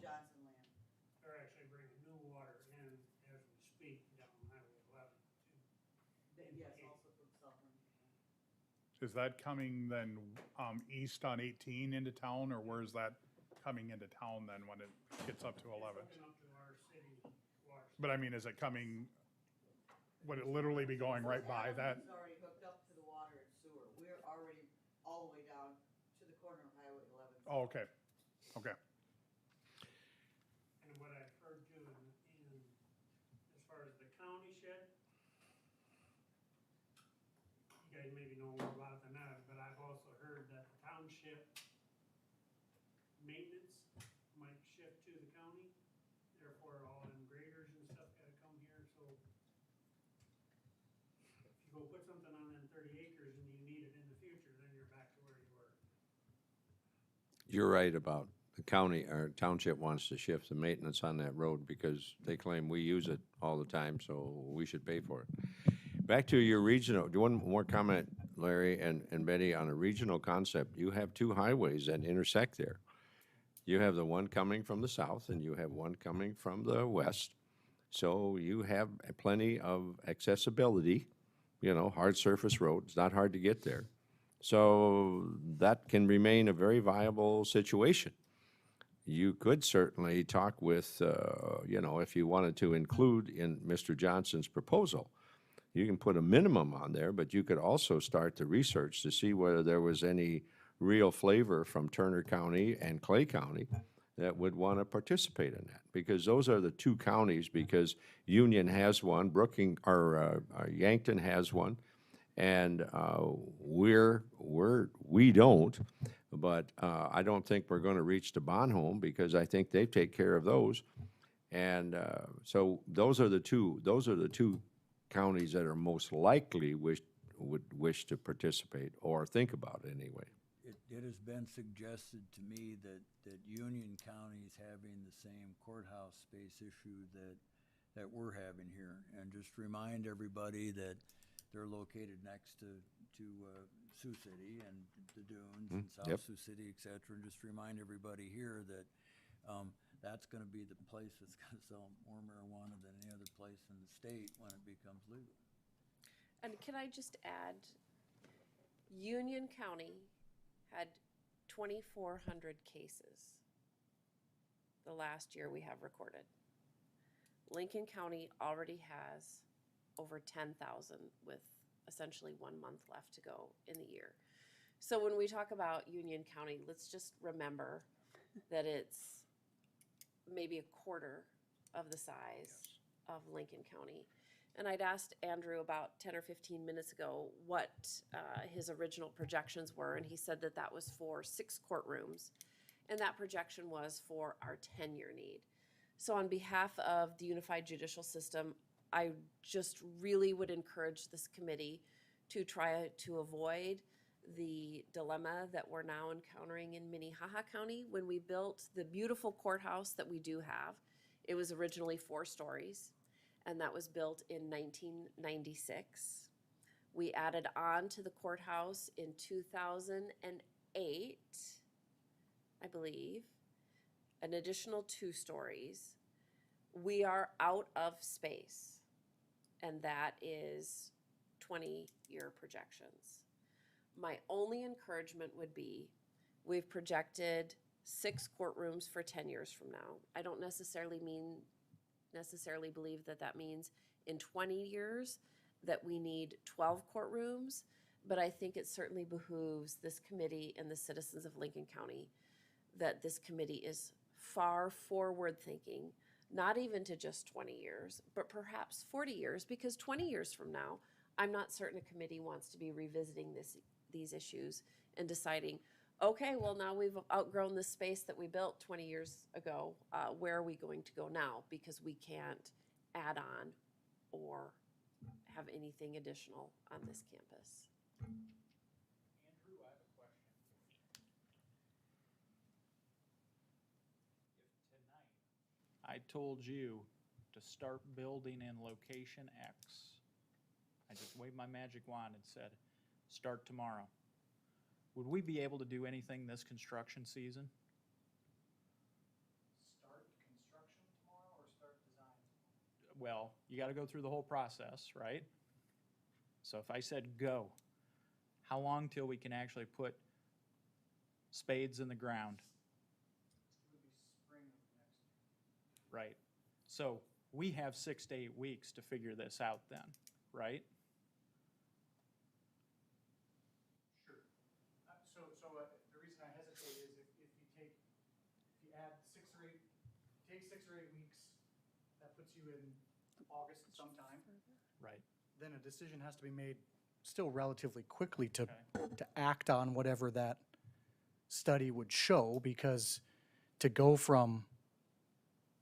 Johnson land. They're actually bringing new water in as we speak down Highway 11. Yes, also from Summer. Is that coming then east on 18 into town, or where is that coming into town then when it gets up to 11? Hooking up to our city water. But I mean, is it coming, would it literally be going right by that? It's already hooked up to the water and sewer. We're already all the way down to the corner of Highway 11. Oh, okay, okay. And what I've heard too, as far as the county shed, you guys maybe know more about it than that, but I've also heard that the township maintenance might shift to the county, therefore all them graders and stuff gotta come here, so if you go put something on them 30 acres and you need it in the future, then you're back to where you were. You're right about the county or township wants to shift the maintenance on that road because they claim we use it all the time, so we should pay for it. Back to your regional, do one more comment, Larry and Betty, on a regional concept. You have two highways that intersect there. You have the one coming from the south and you have one coming from the west. So you have plenty of accessibility, you know, hard surface road. It's not hard to get there. So that can remain a very viable situation. You could certainly talk with, you know, if you wanted to include in Mr. Johnson's proposal, you can put a minimum on there, but you could also start the research to see whether there was any real flavor from Turner County and Clay County that would want to participate in that. Because those are the two counties, because Union has one, Yankton has one, and we don't. But I don't think we're going to reach to Bonhomme because I think they take care of those. And so those are the two counties that are most likely would wish to participate or think about it anyway. It has been suggested to me that Union County is having the same courthouse space issue that we're having here. And just remind everybody that they're located next to Sioux City and the Dunes and South Sioux City, et cetera. And just remind everybody here that that's going to be the place that's going to sell more marijuana than any other place in the state when it becomes legal. And can I just add, Union County had 2,400 cases the last year we have recorded. Lincoln County already has over 10,000 with essentially 1 month left to go in the year. So when we talk about Union County, let's just remember that it's maybe a quarter of the size of Lincoln County. And I'd asked Andrew about 10 or 15 minutes ago what his original projections were, and he said that that was for 6 courtrooms, and that projection was for our 10-year need. So on behalf of the unified judicial system, I just really would encourage this committee to try to avoid the dilemma that we're now encountering in Minnehaha County. When we built the beautiful courthouse that we do have, it was originally 4 stories, and that was built in 1996. We added on to the courthouse in 2008, I believe, an additional 2 stories. We are out of space, and that is 20-year projections. My only encouragement would be, we've projected 6 courtrooms for 10 years from now. I don't necessarily believe that that means in 20 years that we need 12 courtrooms, but I think it certainly behooves this committee and the citizens of Lincoln County that this committee is far forward thinking, not even to just 20 years, but perhaps 40 years, because 20 years from now, I'm not certain a committee wants to be revisiting these issues and deciding, okay, well, now we've outgrown this space that we built 20 years ago. Where are we going to go now? Because we can't add on or have anything additional on this campus. Andrew, I have a question. If tonight I told you to start building in location X, I just waved my magic wand and said, start tomorrow. Would we be able to do anything this construction season? Start construction tomorrow or start design? Well, you gotta go through the whole process, right? So if I said go, how long till we can actually put spades in the ground? It would be spring of next year. Right. So we have 6 to 8 weeks to figure this out then, right? Sure. The reason I hesitate is if you add 6 or 8, take 6 or 8 weeks, that puts you in August sometime. Right. Then a decision has to be made still relatively quickly to Okay. act on whatever that study would show, because to go from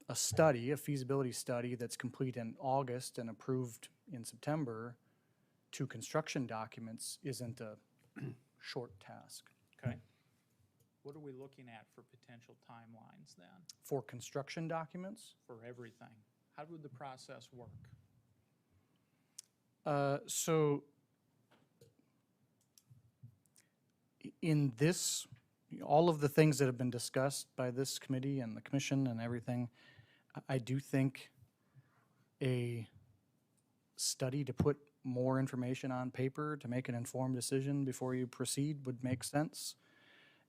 a study, a feasibility study that's complete in August and approved in September to construction documents isn't a short task. Okay. What are we looking at for potential timelines then, For construction documents, for everything? How would the process work? so in this, all of the things that have been discussed by this committee and the commission and everything, I do think a study to put more information on paper to make an informed decision before you proceed would make sense.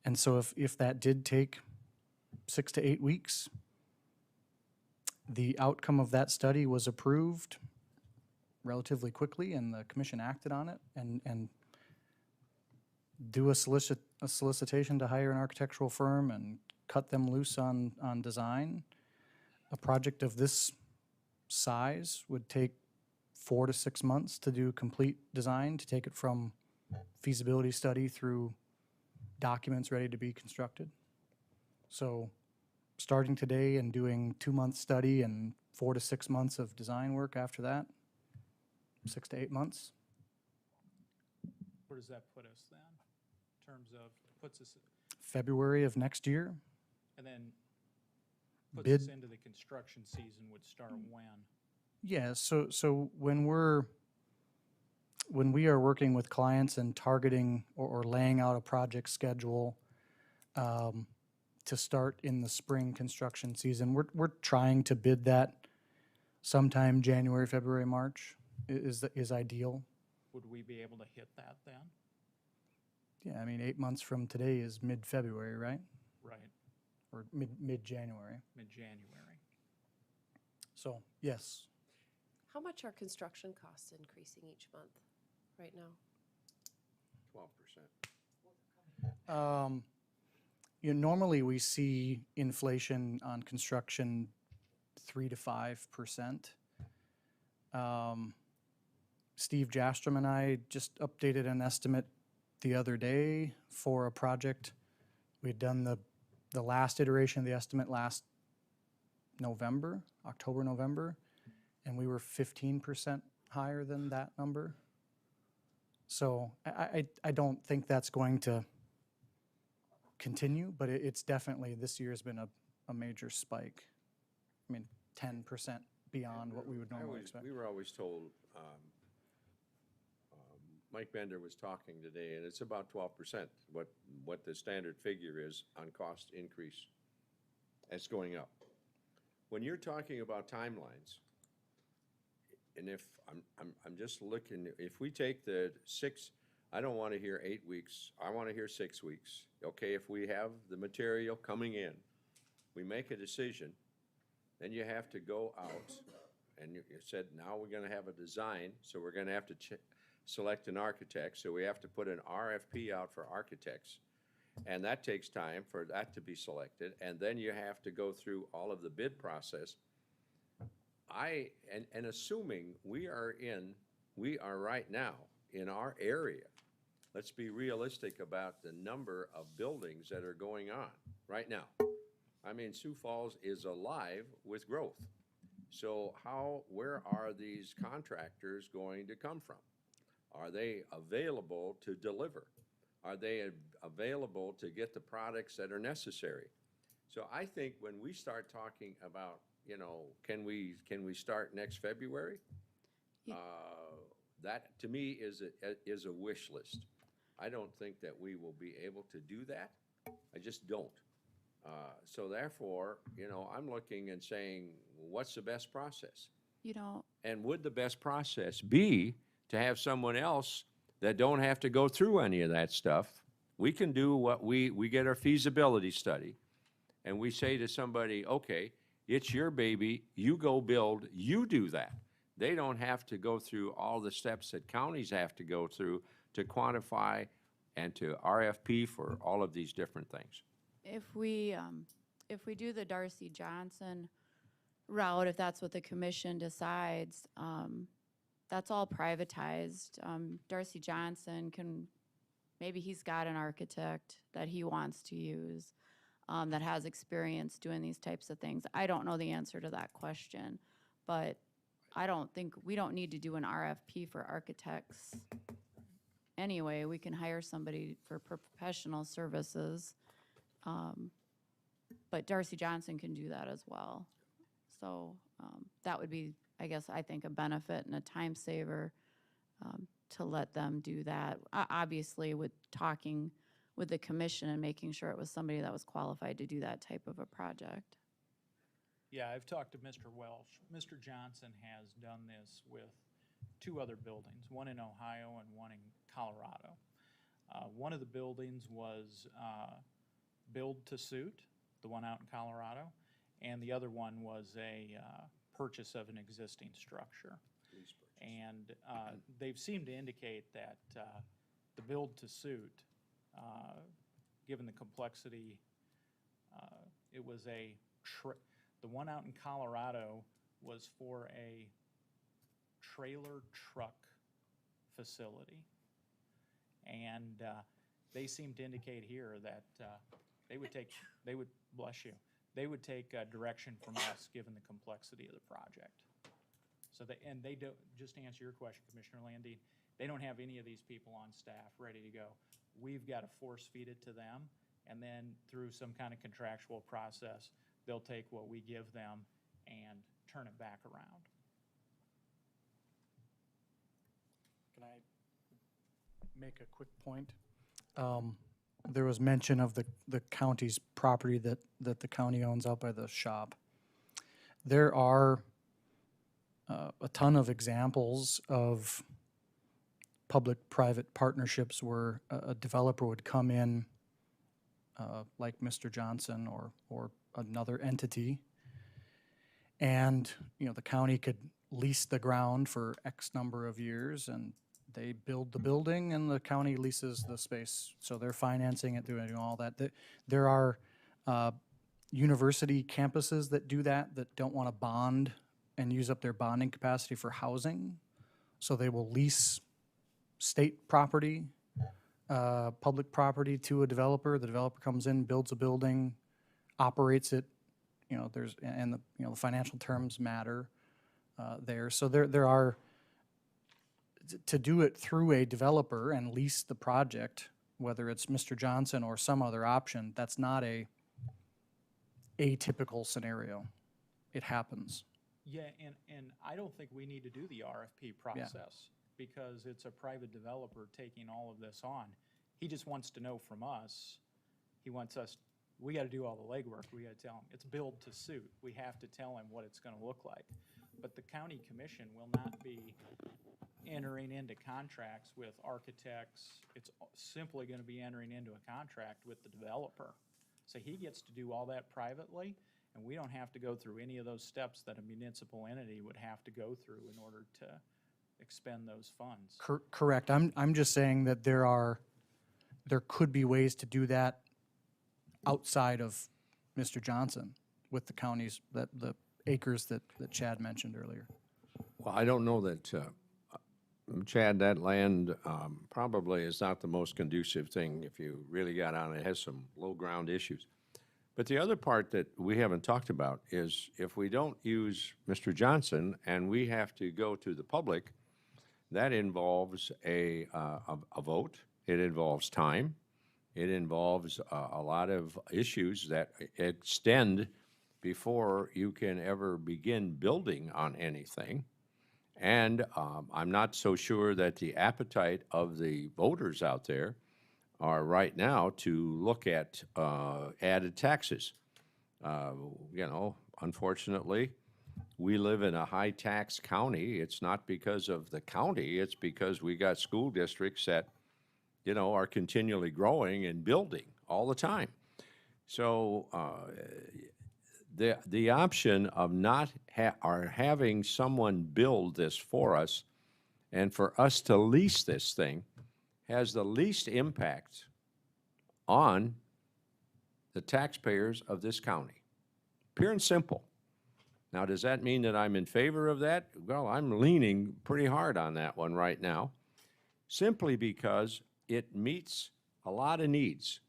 And so if that did take 6 to 8 weeks, the outcome of that study was approved relatively quickly and the commission acted on it, and do a solicitation to hire an architectural firm and cut them loose on design. A project of this size would take 4 to 6 months to do complete design, to take it from feasibility study through documents ready to be constructed. So starting today and doing 2-month study and 4 to 6 months of design work after that, 6 to 8 months. Where does that put us then? In terms of, puts us, February of next year. and then puts Bid- us into the construction season would start when? Yeah, so when we are working with clients and targeting or laying out a project schedule to start in the spring construction season, we're trying to bid that sometime January, February, March is ideal. Would we be able to hit that then? Yeah, I mean, 8 months from today is mid-February, right? Right, Or mid-January. mid-January. So, yes. How much are construction costs increasing each month right now? 12%. Normally we see inflation on construction 3 to 5%. Steve Jastrom and I just updated an estimate the other day for a project. We'd done the last iteration of the estimate last November, October, November, and we were 15% higher than that number. So I don't think that's going to continue, but it's definitely, this year has been a major spike. I mean, 10% beyond what we would normally expect. We were always told, Mike Bender was talking today, and it's about 12%, what the standard figure is on cost increase. It's going up. When you're talking about timelines, and if I'm just looking, if we take the 6, I don't want to hear 8 weeks, I want to hear 6 weeks. Okay, if we have the material coming in, we make a decision, then you have to go out, and you said, now we're gonna have a design, so we're gonna have to select an architect, so we have to put an RFP out for architects. And that takes time for that to be selected, and then you have to go through all of the bid process. And assuming we are right now in our area, let's be realistic about the number of buildings that are going on right now. I mean, Sioux Falls is alive with growth. So where are these contractors going to come from? Are they available to deliver? Are they available to get the products that are necessary? So I think when we start talking about, can we start next February? That to me is a wish list. I don't think that we will be able to do that. I just don't. So therefore, you know, I'm looking and saying, what's the best process? You know, And would the best process be to have someone else that don't have to go through any of that stuff? We can do what we get our feasibility study, and we say to somebody, okay, it's your baby, you go build, you do that. They don't have to go through all the steps that counties have to go through to quantify and to RFP for all of these different things. if we do the Darcy Johnson route, if that's what the commission decides, that's all privatized. Darcy Johnson maybe he's got an architect that he wants to use, that has experience doing these types of things. I don't know the answer to that question, but we don't need to do an RFP for architects. Anyway, we can hire somebody for professional services. But Darcy Johnson can do that as well. So that would be, I guess, I think a benefit and a time saver to let them do that. Obviously, with talking with the commission and making sure it was somebody that was qualified to do that type of a project. Yeah, I've talked to Mr. Welsh. Mr. Johnson has done this with 2 other buildings, one in Ohio and one in Colorado. One of the buildings was build to suit, the one out in Colorado, and the other one was a purchase of an existing structure. And they've seemed to indicate that the build to suit, given the complexity, it was the one out in Colorado was for a trailer truck facility. And they seem to indicate here that they would take direction from us given the complexity of the project. So they don't, just to answer your question, Commissioner Landine, they don't have any of these people on staff ready to go. We've got to force feed it to them, and then through some kind of contractual process, they'll take what we give them and turn it back around. Can I make a quick point? There was mention of the county's property that the county owns out by the shop. There are a ton of examples of public-private partnerships where a developer would come in, like Mr. Johnson or another entity, and the county could lease the ground for X number of years, and they build the building, and the county leases the space. So they're financing it, doing all that. There are university campuses that do that don't want to bond and use up their bonding capacity for housing, so they will lease state property, public property to a developer. The developer comes in, builds a building, operates it. The financial terms matter there. So there are, to do it through a developer and lease the project, whether it's Mr. Johnson or some other option, that's not a atypical scenario. It happens. Yeah, and I don't think we need to do the RFP process because it's a private developer taking all of this on. He just wants to know from us, we got to do all the legwork. We got to tell him it's build to suit. We have to tell him what it's going to look like. But the county commission will not be entering into contracts with architects. It's simply going to be entering into a contract with the developer. So he gets to do all that privately, and we don't have to go through any of those steps that a municipal entity would have to go through in order to expend those funds. Correct. I'm just saying that there could be ways to do that outside of Mr. Johnson with the counties, the acres that Chad mentioned earlier. Well, I don't know that, Chad, that land probably is not the most conducive thing if you really got on it. It has some low ground issues. But the other part that we haven't talked about is if we don't use Mr. Johnson and we have to go to the public, that involves a vote. It involves time. It involves a lot of issues that extend before you can ever begin building on anything. And I'm not so sure that the appetite of the voters out there are right now to look at added taxes. You know, unfortunately, we live in a high-tax county. It's not because of the county, it's because we got school districts that, you know, are continually growing and building all the time. So the option of not having someone build this for us and for us to lease this thing has the least impact on the taxpayers of this county. Pure and simple. Now, does that mean that I'm in favor of that? Well, I'm leaning pretty hard on that one right now, simply because it meets a lot of needs.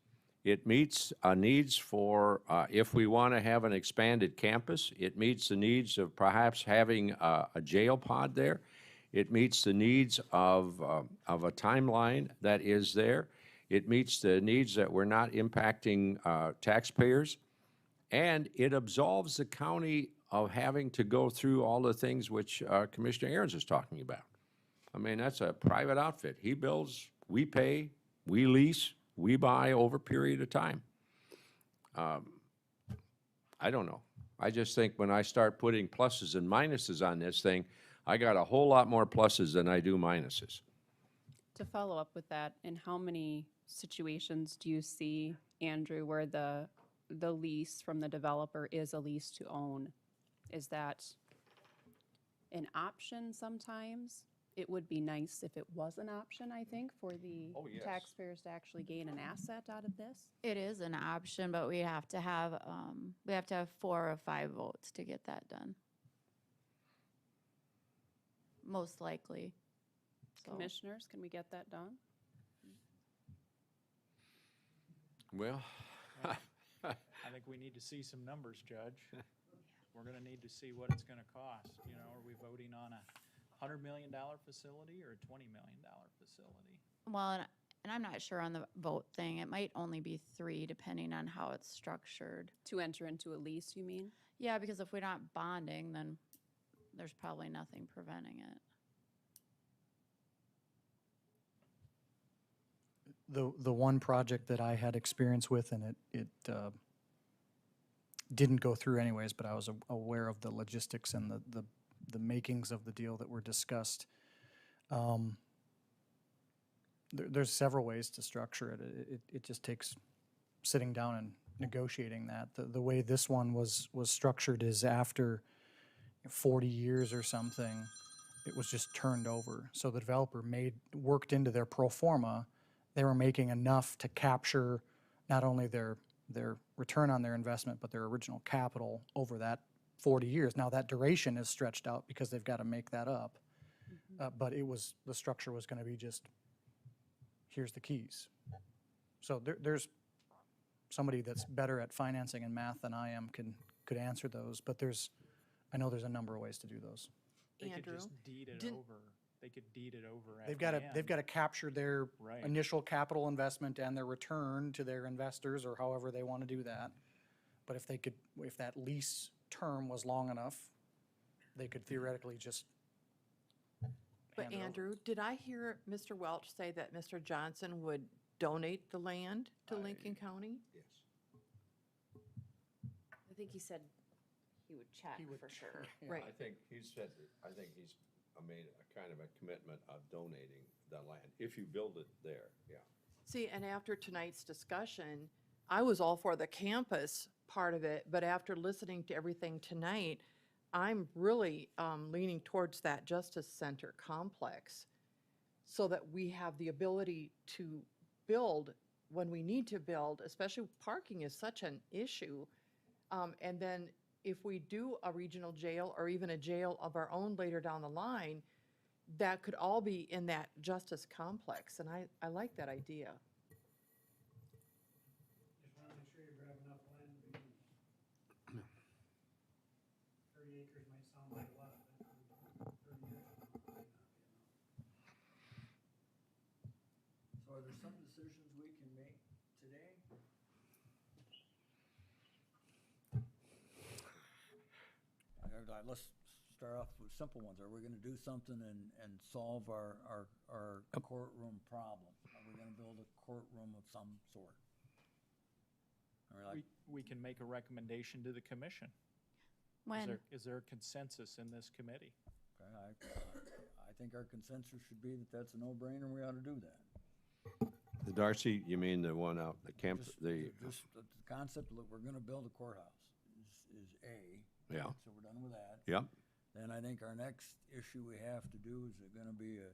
It meets needs for, if we want to have an expanded campus, it meets the needs of perhaps having a jail pod there. It meets the needs of a timeline that is there. It meets the needs that we're not impacting taxpayers. And it absolves the county of having to go through all the things which Commissioner Aaron's is talking about. I mean, that's a private outfit. He builds, we pay, we lease, we buy over a period of time. I don't know. I just think when I start putting pluses and minuses on this thing, I got a whole lot more pluses than I do minuses. To follow up with that, in how many situations do you see, Andrew, where the lease from the developer is a lease to own? Is that an option sometimes? It would be nice if it was an option, I think, for the taxpayers to actually gain an asset out of this. It is an option, but we have to have 4 or 5 votes to get that done. Most likely. So. Commissioners, can we get that done? Well, I think we need to see some numbers, Judge. We're gonna need to see what it's gonna cost. You know, are we voting on a $100 million facility or a $20 million facility? Well, and I'm not sure on the vote thing. It might only be 3, depending on how it's structured. To enter into a lease, you mean? Yeah, because if we're not bonding, then there's probably nothing preventing it. The one project that I had experience with, and it didn't go through anyways, but I was aware of the logistics and the makings of the deal that were discussed. There's several ways to structure it. It just takes sitting down and negotiating that. The way this one was structured is after 40 years or something, it was just turned over. So the developer worked into their pro forma. They were making enough to capture not only their return on their investment, but their original capital over that 40 years. Now that duration is stretched out because they've got to make that up. But the structure was going to be just, here's the keys. So there's somebody that's better at financing and math than I am could answer those, but I know there's a number of ways to do those. They Andrew, could just deed it over. They could deed it over. They've got to capture their initial capital investment and their return to their investors, or however they want to do that. But if that lease term was long enough, they could theoretically just. But Andrew, did I hear Mr. Welch say that Mr. Johnson would donate the land to Lincoln County? Yes. I think he said he would check for sure. Yeah, Right. I think he's made a kind of a commitment of donating the land, if you build it there, yeah. See, and after tonight's discussion, I was all for the campus part of it, but after listening to everything tonight, I'm really leaning towards that Justice Center complex so that we have the ability to build when we need to build, especially parking is such an issue. And then if we do a regional jail or even a jail of our own later down the line, that could all be in that justice complex, and I like that idea. Just want to make sure you grab enough land to begin. 30 acres might sound like a lot, but 30 acres might not be enough. So are there some decisions we can make today? Let's start off with simple ones. Are we gonna do something and solve our courtroom problem? Are we gonna gonna build a courtroom of some sort. Or like, We can make a recommendation to the commission. When, Is there a consensus in this committee? okay, I think our consensus should be that that's a no-brainer, we ought to do that. The Darcy, you mean the one out, the camp, Just the concept, look, we're gonna build a courthouse is A. Yeah. So we're done with that. Yep. Then I think our next issue we have to do, is it gonna be a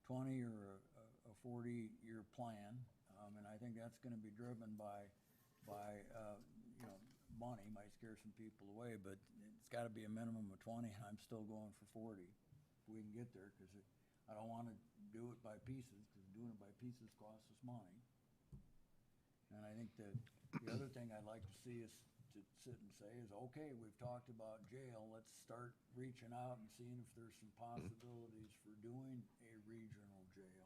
20 or a 40-year plan? And I think that's gonna be driven by, you know, money might scare some people away, but it's gotta be a minimum of 20, and I'm still going for 40. If we can get there, cause I don't wanna do it by pieces, cause doing it by pieces costs us money. And I think that the other thing I'd like to see is to sit and say is, okay, we've talked about jail, let's start reaching out and seeing if there's some possibilities for doing a regional jail.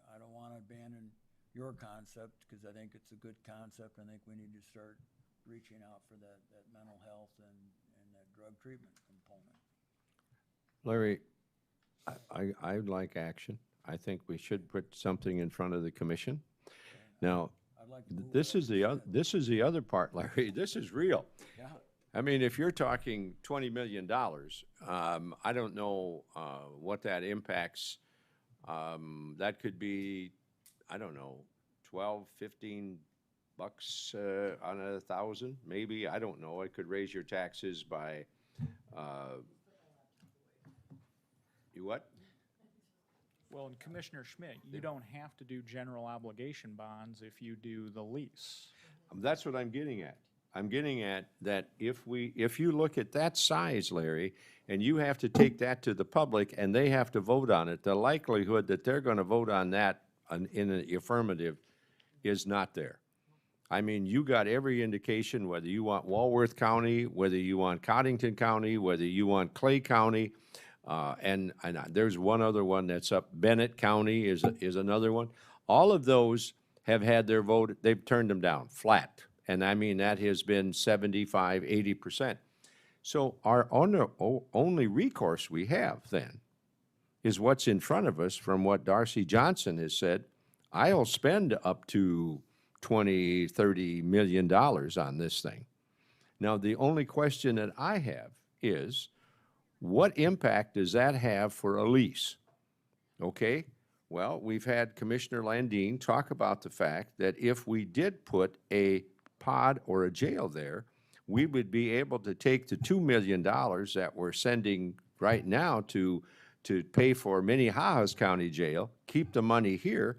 I don't wanna abandon your concept, cause I think it's a good concept. I think we need to start reaching out for that mental health and that drug treatment component. Larry, I'd like action. I think we should put something in front of the commission. Now, I'd like to move this that is this is the other part, Larry. This is real. Yeah. I mean, if you're talking $20 million, I don't know what that impacts. That could be, I don't know, 12, 15 bucks on 1,000, maybe. I don't know. It could raise your taxes by, you what? Well, and Commissioner Schmidt, you don't have to do general obligation bonds if you do the lease. That's what I'm getting at. I'm getting at that if you look at that size, Larry, and you have to take that to the public and they have to vote on it, the likelihood that they're gonna vote on that in the affirmative is not there. I mean, you got every indication, whether you want Walworth County, whether you want Cottington County, whether you want Clay County, and there's one other one that's up, Bennett County is another one. All of those have had their vote, they've turned them down, flat. And I mean, that has been 75, 80%. So our only recourse we have then is what's in front of us from what Darcy Johnson has said. I'll spend up to $20, $30 million on this thing. Now, the only question that I have is, what impact does that have for a lease? Okay, well, we've had Commissioner Landine talk about the fact that if we did put a pod or a jail there, we would be able to take the $2 million that we're sending right now to pay for Minnehaha's county jail, keep the money here,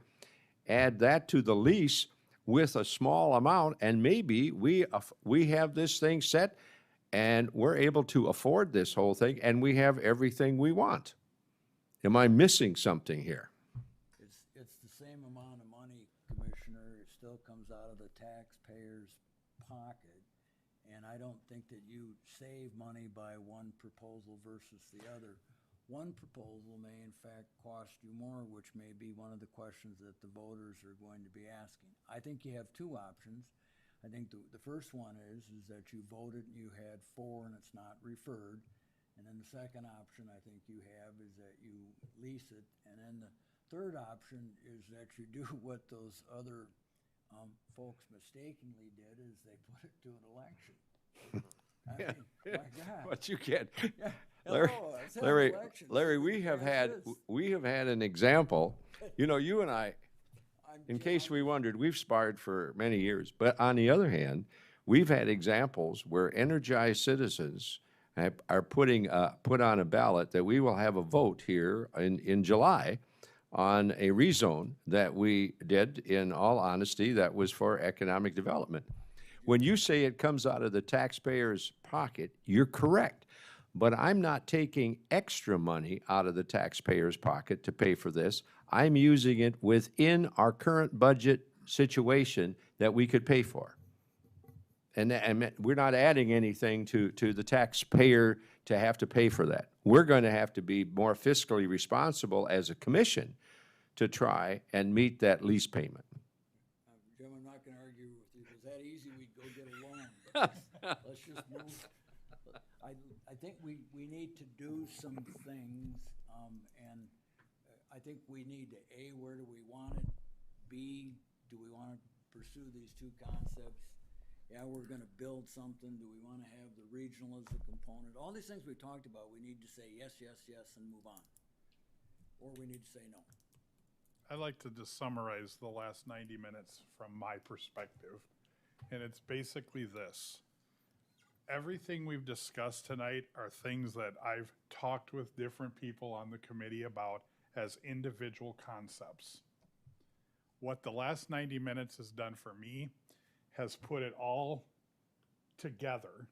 add that to the lease with a small amount, and maybe we have this thing set and we're able to afford this whole thing and we have everything we want. Am I missing something here? It's the same amount of money, Commissioner. It still comes out of the taxpayer's pocket. And I don't think that you save money by one proposal versus the other. One proposal may in fact cost you more, which may be one of the questions that the voters are going to be asking. I think you have two options. I think the first one is that you voted and you had 4 and it's not referred. And then the second option I think you have is that you lease it. And then the third option is that you do what those other folks mistakenly did, is they put it to an election. I mean, my God. But you can't. Yeah. Larry, Hello, it's an Larry, election. Larry, we have had an example. You know, you and I, in case we wondered, we've sparred for many years. But on the other hand, we've had examples where energized citizens are put on a ballot that we will have a vote here in July on a rezone that we did, in all honesty, that was for economic development. When you say it comes out of the taxpayer's pocket, you're correct. But I'm not taking extra money out of the taxpayer's pocket to pay for this. I'm using it within our current budget situation that we could pay for. And we're not adding anything to the taxpayer to have to pay for that. We're going to have to be more fiscally responsible as a commission to try and meet that lease payment. Jim, I'm not gonna argue with you. If it was that easy, we'd go get a loan. But let's just move. I think we need to do some things, and I think we need to, A, where do we want it? B, do we wanna pursue these two concepts? Yeah, we're gonna build something, do we wanna have the regional as a component? All these things we talked about, we need to say yes, yes, yes, and move on. Or we need to say no. I'd like to just summarize the last 90 minutes from my perspective. And it's basically this. Everything we've discussed tonight are things that I've talked with different people on the committee about as individual concepts. What the last 90 minutes has done for me has put it all together.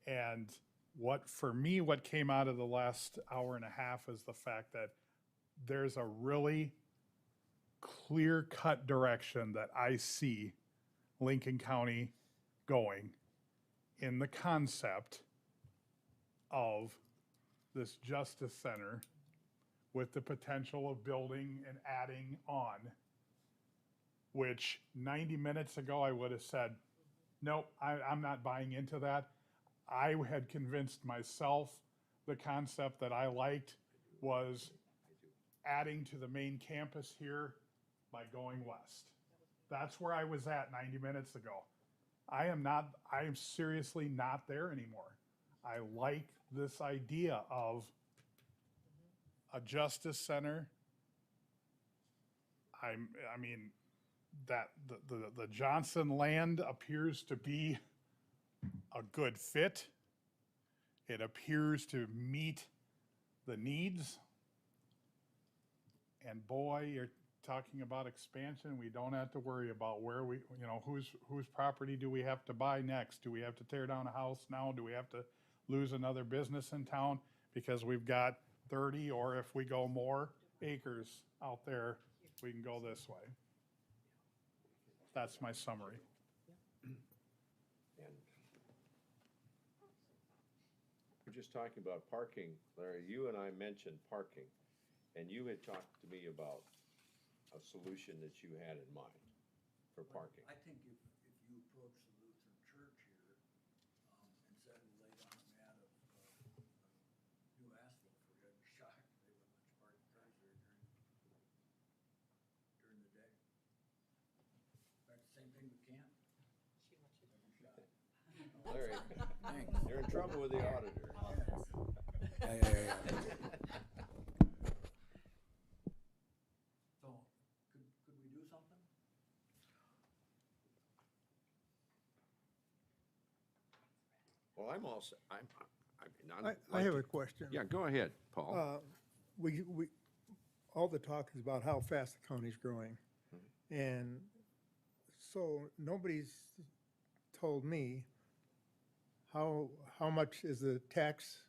And what came out of the last hour and a half is the fact that there's a really clear-cut direction that I see Lincoln County going in the concept of this justice center with the potential of building and adding on, which 90 minutes ago I would have said, nope, I'm not buying into that. I had convinced myself the concept that I liked was adding to the main campus here by going west. That's where I was at 90 minutes ago. I am seriously not there anymore. I like this idea of a justice center. I mean, that the Johnson land appears to be a good fit. It appears to meet the needs. And boy, you're talking about expansion. We don't have to worry about where whose property do we have to buy next? Do we have to tear down a house now? Do we have to lose another business in town? Because we've got 30, or if we go more acres out there, we can go this way. That's my summary. And we're just talking about parking. Larry, you and I mentioned parking, and you had talked to me about a solution that you had in mind for parking. I think if you approach the Lutheran church here, instead of lay down a mat of new asphalt for you, I'd be shocked if they wouldn't let you park cars there during the day. In fact, the same thing with Canton. I'd be shocked. Larry, Thanks. you're in trouble with the auditor. Yeah. So, could we do something? Well, I'm also, I have a question. Yeah, go ahead, Paul. We, all the talk is about how fast the county's growing. And so nobody's told me how much is the tax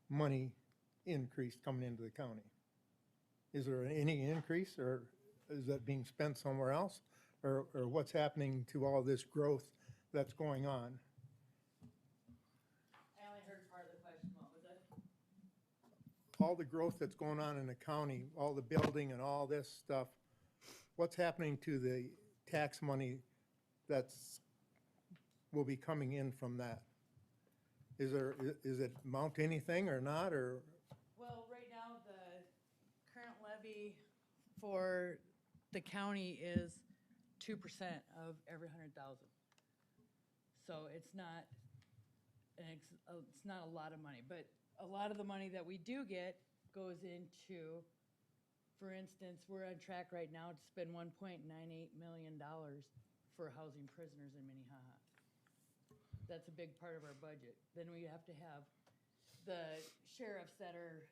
money increase coming into the county? Is there any increase, or is that being spent somewhere else? Or what's happening to all this growth that's going on? I only heard part of the question, what was it? All the growth that's going on in the county, all the building and all this stuff, what's happening to the tax money will be coming in from that? Is it amount to anything or not, or? Well, right now, the current levy for the county is 2% of every 100,000. So it's not a lot of money, but a lot of the money that we do get goes into, for instance, we're on track right now to spend $1.98 million for housing prisoners in Minnehaha. That's a big part of our budget. Then we have to have the sheriffs that are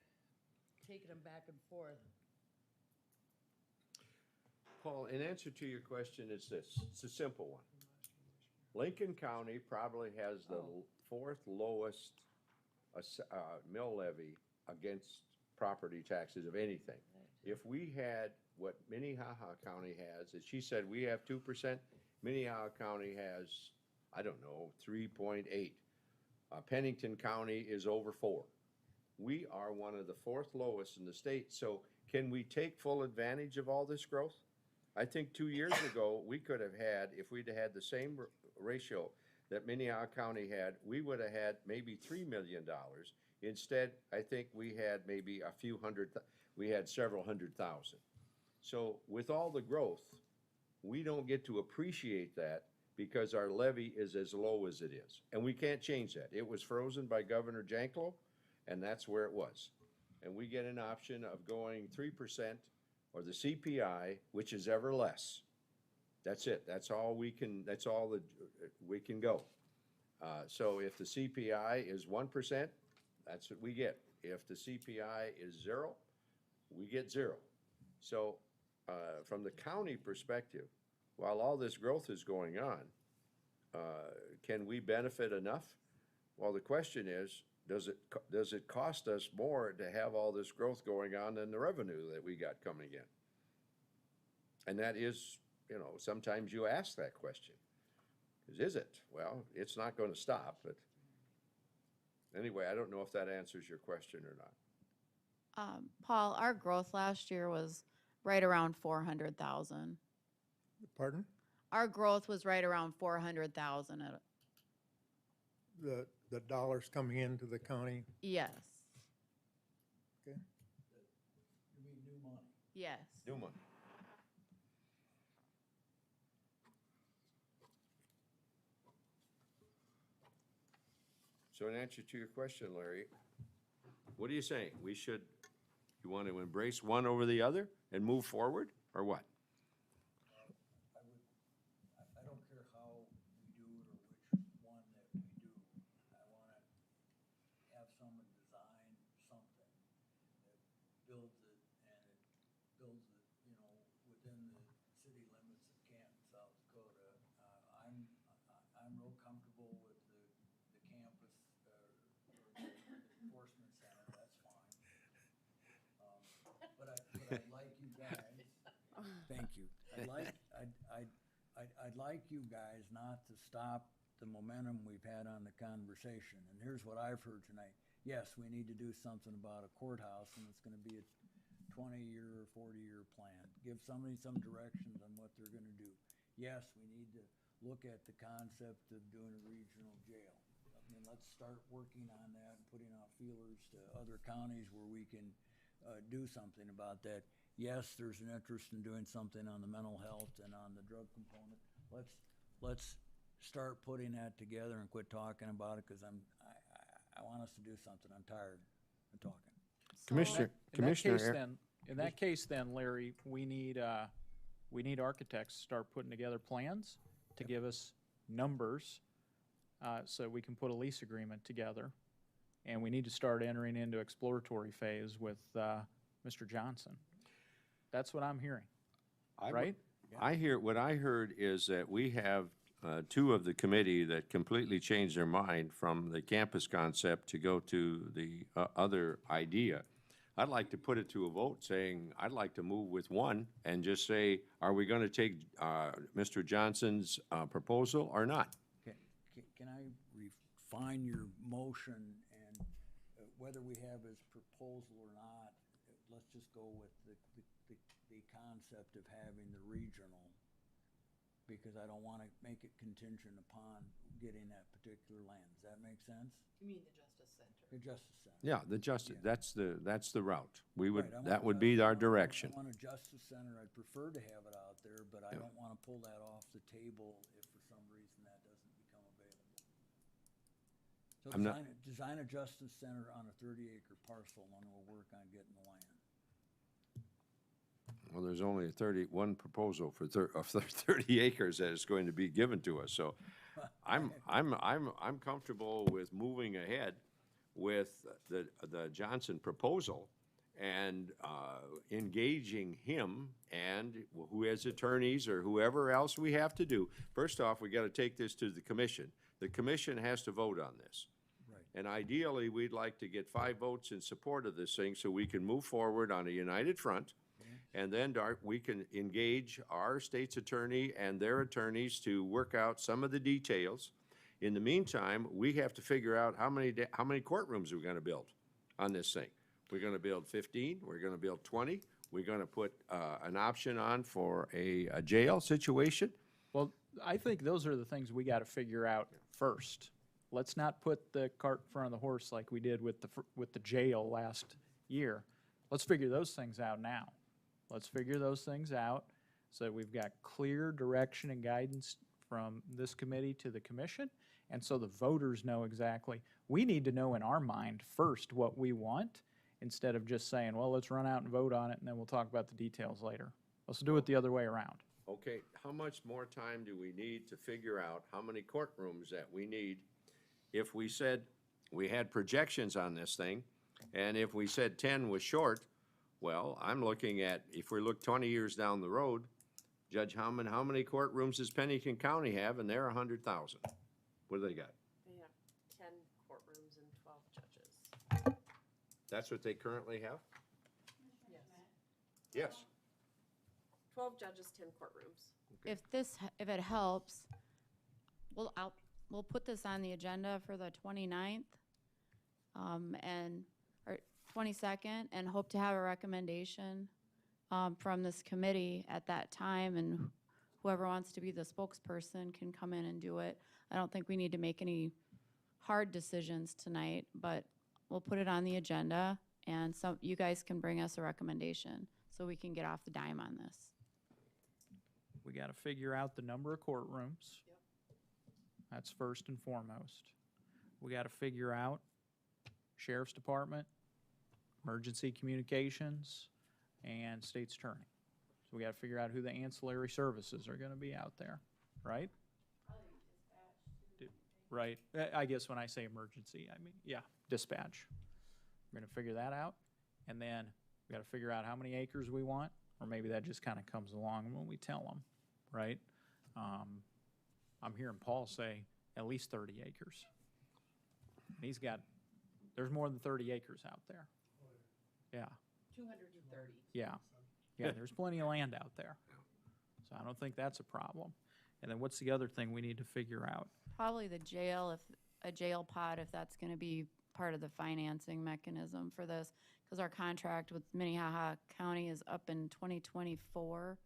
taking them back and forth. Paul, in answer to your question, it's this. It's a simple one. Lincoln County probably has the fourth lowest mill levy against property taxes of anything. If we had what Minnehaha County has, as she said, we have 2%, Minnehaha County has, I don't know, 3.8. Pennington County is over 4. We are one of the fourth lowest in the state. So can we take full advantage of all this growth? I think 2 years ago, we could have had, if we'd had the same ratio that Minnehaha County had, we would have had maybe $3 million Instead, I think we had maybe a few hundred, we had several hundred thousand. So with all the growth, we don't get to appreciate that because our levy is as low as it is. And we can't change that. It was frozen by Governor Janklow, and that's where it was. And we get an option of going 3% or the CPI, which is ever less. That's it. That's all we can, that's all that we can go. So if the CPI is 1%, that's what we get. If the CPI is 0, we get 0. So from the county perspective, while all this growth is going on, can we benefit enough? Well, the question is, does it cost us more to have all this growth going on than the revenue that we got coming in? And that is, you know, sometimes you ask that question. Is it? Well, it's not going to stop, but anyway, I don't know if that answers your question or not. Paul, our growth last year was right around 400,000. Pardon? Our growth was right around 400,000. The dollars coming into the county? Yes, Okay. You mean new money? yes. New money. So in answer to your question, Larry, what are you saying? You want to embrace one over the other and move forward, or what? I don't care how we do it or which one that we do. I wanna have someone design something that builds it and it builds it, you know, within the city limits of Canton, South Dakota. I'm real comfortable with the campus, or the enforcement center, that's fine. But I'd like you guys, thank you. I'd like you guys not to stop the momentum we've had on the conversation. And here's what I've heard tonight. Yes, we need to do something about a courthouse, and it's gonna be a 20-year or 40-year plan. Give somebody some directions on what they're gonna do. Yes, we need to look at the concept of doing a regional jail. I mean, let's start working on that and putting out feelers to other counties where we can do something about that. Yes, there's an interest in doing something on the mental health and on the drug component. Let's start putting that together and quit talking about it, because I want us to do something. I'm tired of talking. Commissioner. In that case then, Larry, we need architects to start putting together plans to give us numbers, so we can put a lease agreement together. And we need to start entering into exploratory phase with Mr. Johnson. That's what I'm hearing, right? What I heard is that we have two of the committee that completely changed their mind from the campus concept to go to the other idea. I'd like to put it to a vote saying, I'd like to move with one and just say, are we going to take Mr. Johnson's proposal or not? Can I refine your motion, and whether we have his proposal or not, let's just go with the concept of having the regional, because I don't want to make it contingent upon getting that particular land. Does that make sense? You mean the Justice Center? The Justice Center. Yeah, the justice, that's the route. We would, Right, that would be our direction. I want a Justice Center. I'd prefer to have it out there, but I don't want to pull that off the table if for some reason that doesn't become available. So design a Justice Center on a 30-acre parcel, and then we'll work on getting the land. Well, there's only one proposal for 30 acres that is going to be given to us, so I'm comfortable with moving ahead with the Johnson proposal and engaging him and who has attorneys or whoever else we have to do. First off, we got to take this to the commission. The commission has to vote on this. Right. And ideally, we'd like to get 5 votes in support of this thing so we can move forward on a united front. And then we can engage our state's attorney and their attorneys to work out some of the details. In the meantime, we have to figure out how many courtrooms we're going to build on this thing. We're going to build 15, we're going to build 20, we're going to put an option on for a jail situation. Well, I think those are the things we got to figure out first. let's not put the cart in front of the horse like we did with the jail last year. Let's figure those things out now. Let's figure those things out so that we've got clear direction and guidance from this committee to the commission, and so the voters know exactly. We need to know in our mind first what we want, instead of just saying, well, let's run out and vote on it, and then we'll talk about the details later. Let's do it the other way around. Okay, how much more time do we need to figure out how many courtrooms that we need? If we said we had projections on this thing, and if we said 10 was short, well, I'm looking at, if we look 20 years down the road, Judge Howman, how many courtrooms does Pennington County have? And they're 100,000. What do they got? They have 10 courtrooms and 12 judges. That's what they currently have? Yes. Yes. 12 judges, 10 courtrooms. If it helps, we'll put this on the agenda for the 29th, or 22nd, and hope to have a recommendation from this committee at that time, and whoever wants to be the spokesperson can come in and do it. I don't think we need to make any hard decisions tonight, but we'll put it on the agenda, and so you guys can bring us a recommendation so we can get off the dime on this. We got to figure out the number of courtrooms. That's first and foremost. We got to figure out Sheriff's Department, Emergency Communications, and State's Attorney. So we got to figure out who the ancillary services are going to be out there, right? Right. I guess when I say emergency, I mean, yeah, dispatch. We're going to figure that out. And then we got to figure out how many acres we want, or maybe that just kind of comes along when we tell them, right? I'm hearing Paul say at least 30 acres. And there's more than 30 acres out there. Yeah. 230. Yeah. Yeah, there's plenty of land out there. So I don't think that's a problem. And then what's the other thing we need to figure out? Probably the jail, if a jail pod, if that's going to be part of the financing mechanism for this, because our contract with Minnehaha County is up in 2024,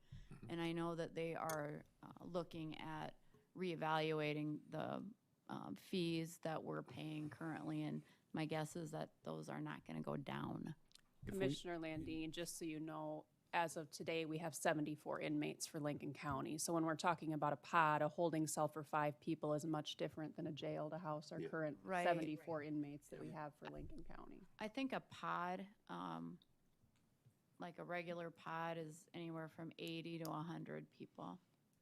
and I know that they are looking at reevaluating the fees that we're paying currently, and my guess is that those are not going to go down. Commissioner Landine, just so you know, as of today, we have 74 inmates for Lincoln County. So when we're talking about a pod, a holding cell for 5 people is much different than a jail to house our current Right. 74 inmates that we have for Lincoln County. I think a pod, like a regular pod, is anywhere from 80 to 100 people.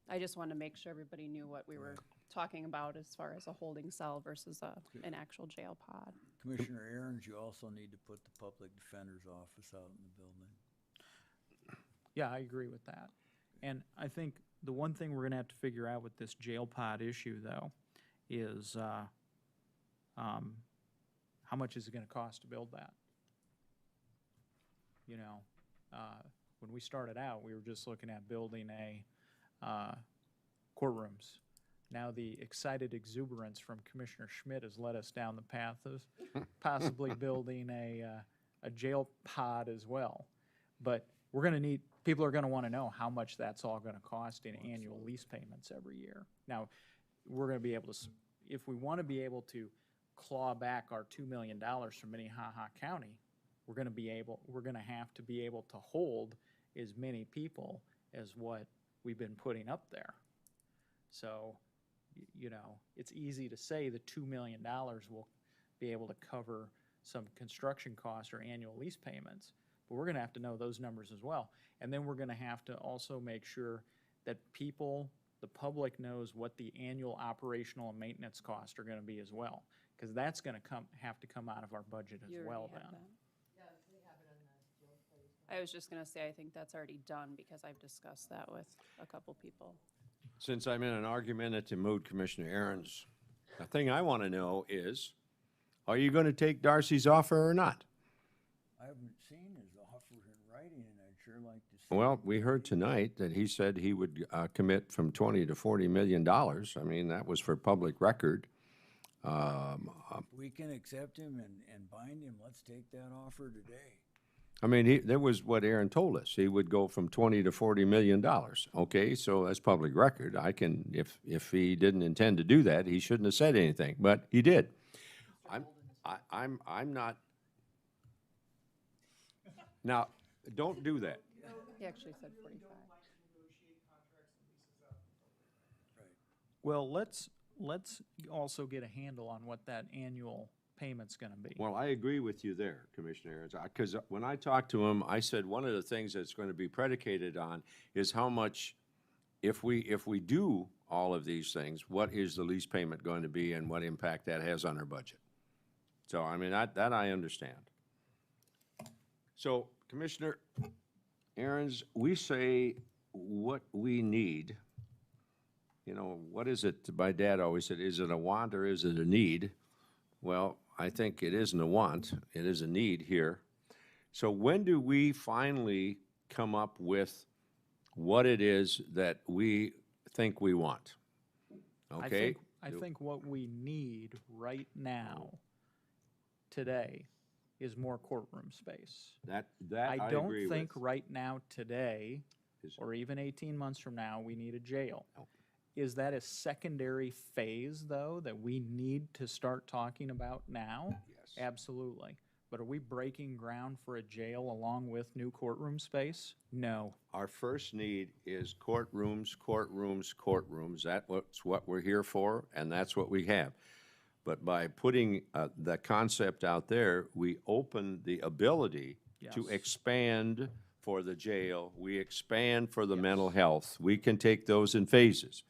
I just wanted to make sure everybody knew what we were talking about as far as a holding cell versus an actual jail pod. Commissioner Aaron's, you also need to put the public defender's office out in the building. Yeah, I agree with that. And I think the one thing we're going to have to figure out with this jail pod issue, though, is how much is it going to cost to build that? You know, when we started out, we were just looking at building courtrooms. Now the excited exuberance from Commissioner Schmidt has led us down the path of possibly building a jail pod as well. But we're going to need, people are going to want to know how much that's all going to cost in annual lease payments every year. Now, we're going to be able to, if we want to be able to claw back our $2 million from Minnehaha County, we're going to have to be able to hold as many people as what we've been putting up there. So, you know, it's easy to say the $2 million will be able to cover some construction costs or annual lease payments, but we're going to have to know those numbers as well. And then we're going to have to also make sure that the public knows what the annual operational and maintenance costs are going to be as well, because that's going to have to come out of our budget as well then. I was just going to say, I think that's already done because I've discussed that with a couple people. Since I'm in an argumentative mood, Commissioner Aaron's, the thing I want to know is, are you going to take Darcy's offer or not? I haven't seen his offer in writing, and I'd sure like to see. Well, we heard tonight that he said he would commit from $20 to $40 million. I mean, that was for public record. We can accept him and bind him. Let's take that offer today. I mean, there was what Aaron told us. He would go from 20 to 40 million dollars. Okay, so that's public record. I can, if he didn't intend to do that, he shouldn't have said anything, but he did. I'm not. Now, don't do that. He actually said 45. Well, let's also get a handle on what that annual payment's gonna be. Well, I agree with you there, Commissioner, because when I talked to him, I said one of the things that's going to be predicated on is how much, if we do all of these things, what is the lease payment going to be and what impact that has on our budget? So, I mean, that I understand. So, Commissioner Aaron's, we say what we need. You know, what is it? My dad always said, is it a want or is it a need? Well, I think it isn't a want, it is a need here. So when do we finally come up with what it is that we think we want? Okay? I think what we need right now, today, is more courtroom space. That I I don't agree think with. right now, today, or even 18 months from now, we need a jail. Is that a secondary phase, though, that we need to start talking about now? Yes. Absolutely. But are we breaking ground for a jail along with new courtroom space? No. Our first need is courtrooms, courtrooms, courtrooms. That's what we're here for, and that's what we have. But by putting the concept out there, we open the ability to Yes. expand for the jail. We expand for the mental health. We can take those in phases.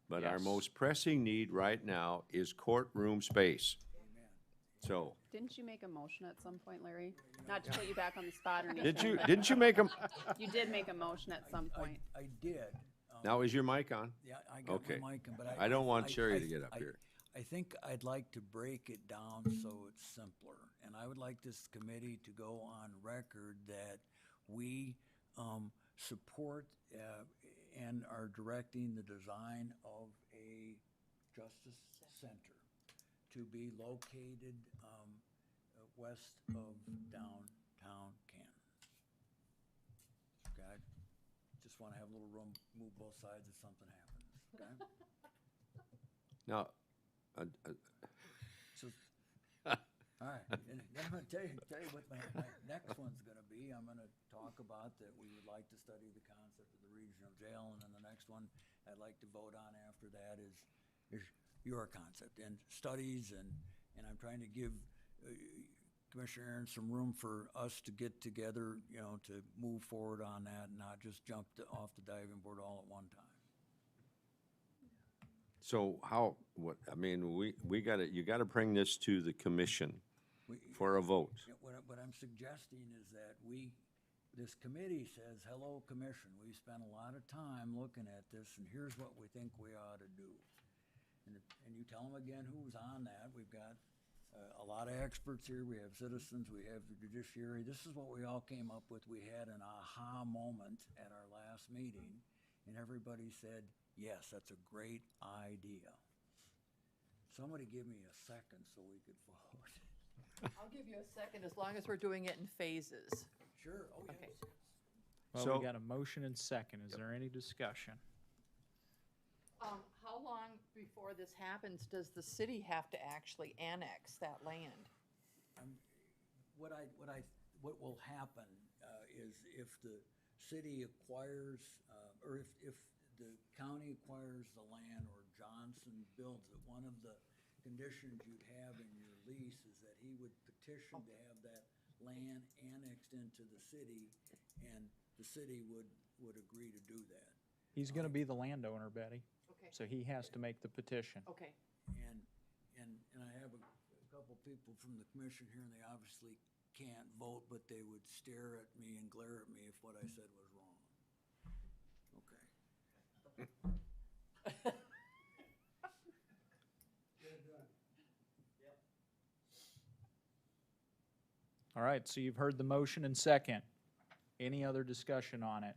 But our Yes. most pressing need right now is courtroom space. So, Didn't you make a motion at some point, Larry? Not to put you back on the spot or anything. didn't you make them? You did make a motion at some point. I did. Now, is your mic on? Yeah, I got Okay. my mic, but I don't want Sherry to get up here. I think I'd like to break it down so it's simpler. And I would like this committee to go on record that we support and are directing the design of a justice center to be located west of downtown Canton. Okay, I just want to have a little room, move both sides if something happens, okay? Now, So, all right, and then I'm gonna tell you what my next one's gonna be. I'm gonna talk about that we would like to study the concept of the regional jail, and then the next one I'd like to vote on after that is your concept and studies, and I'm trying to give Commissioner Aaron some room for us to get together, you know, to move forward on that and not just jump off the diving board all at one time. So I mean, you gotta bring this to the commission for a vote. What I'm suggesting is that this committee says, hello, commission, we spent a lot of time looking at this, and here's what we think we ought to do. And you tell them again who's on that. We've got a lot of experts here. We have citizens, we have the judiciary. This is what we all came up with. We had an aha moment at our last meeting, and everybody said, yes, that's a great idea. Somebody give me a second so we could vote. I'll give you a second as long as we're doing it in phases. Sure, oh, yeah. Okay. Well, So- we got a motion and second. Is there any discussion? How long before this happens does the city have to actually annex that land? What will happen is if the city acquires, or if the county acquires the land or Johnson builds it, one of the conditions you'd have in your lease is that he would petition to have that land annexed into the city, and the city would agree to do that. He's gonna be the landowner, Betty. Okay. So he has to make the petition. Okay. And I have a couple people from the commission here, and they obviously can't vote, but they would stare at me and glare at me if what I said was wrong. Okay. All right, so you've heard the motion and second. Any other discussion on it?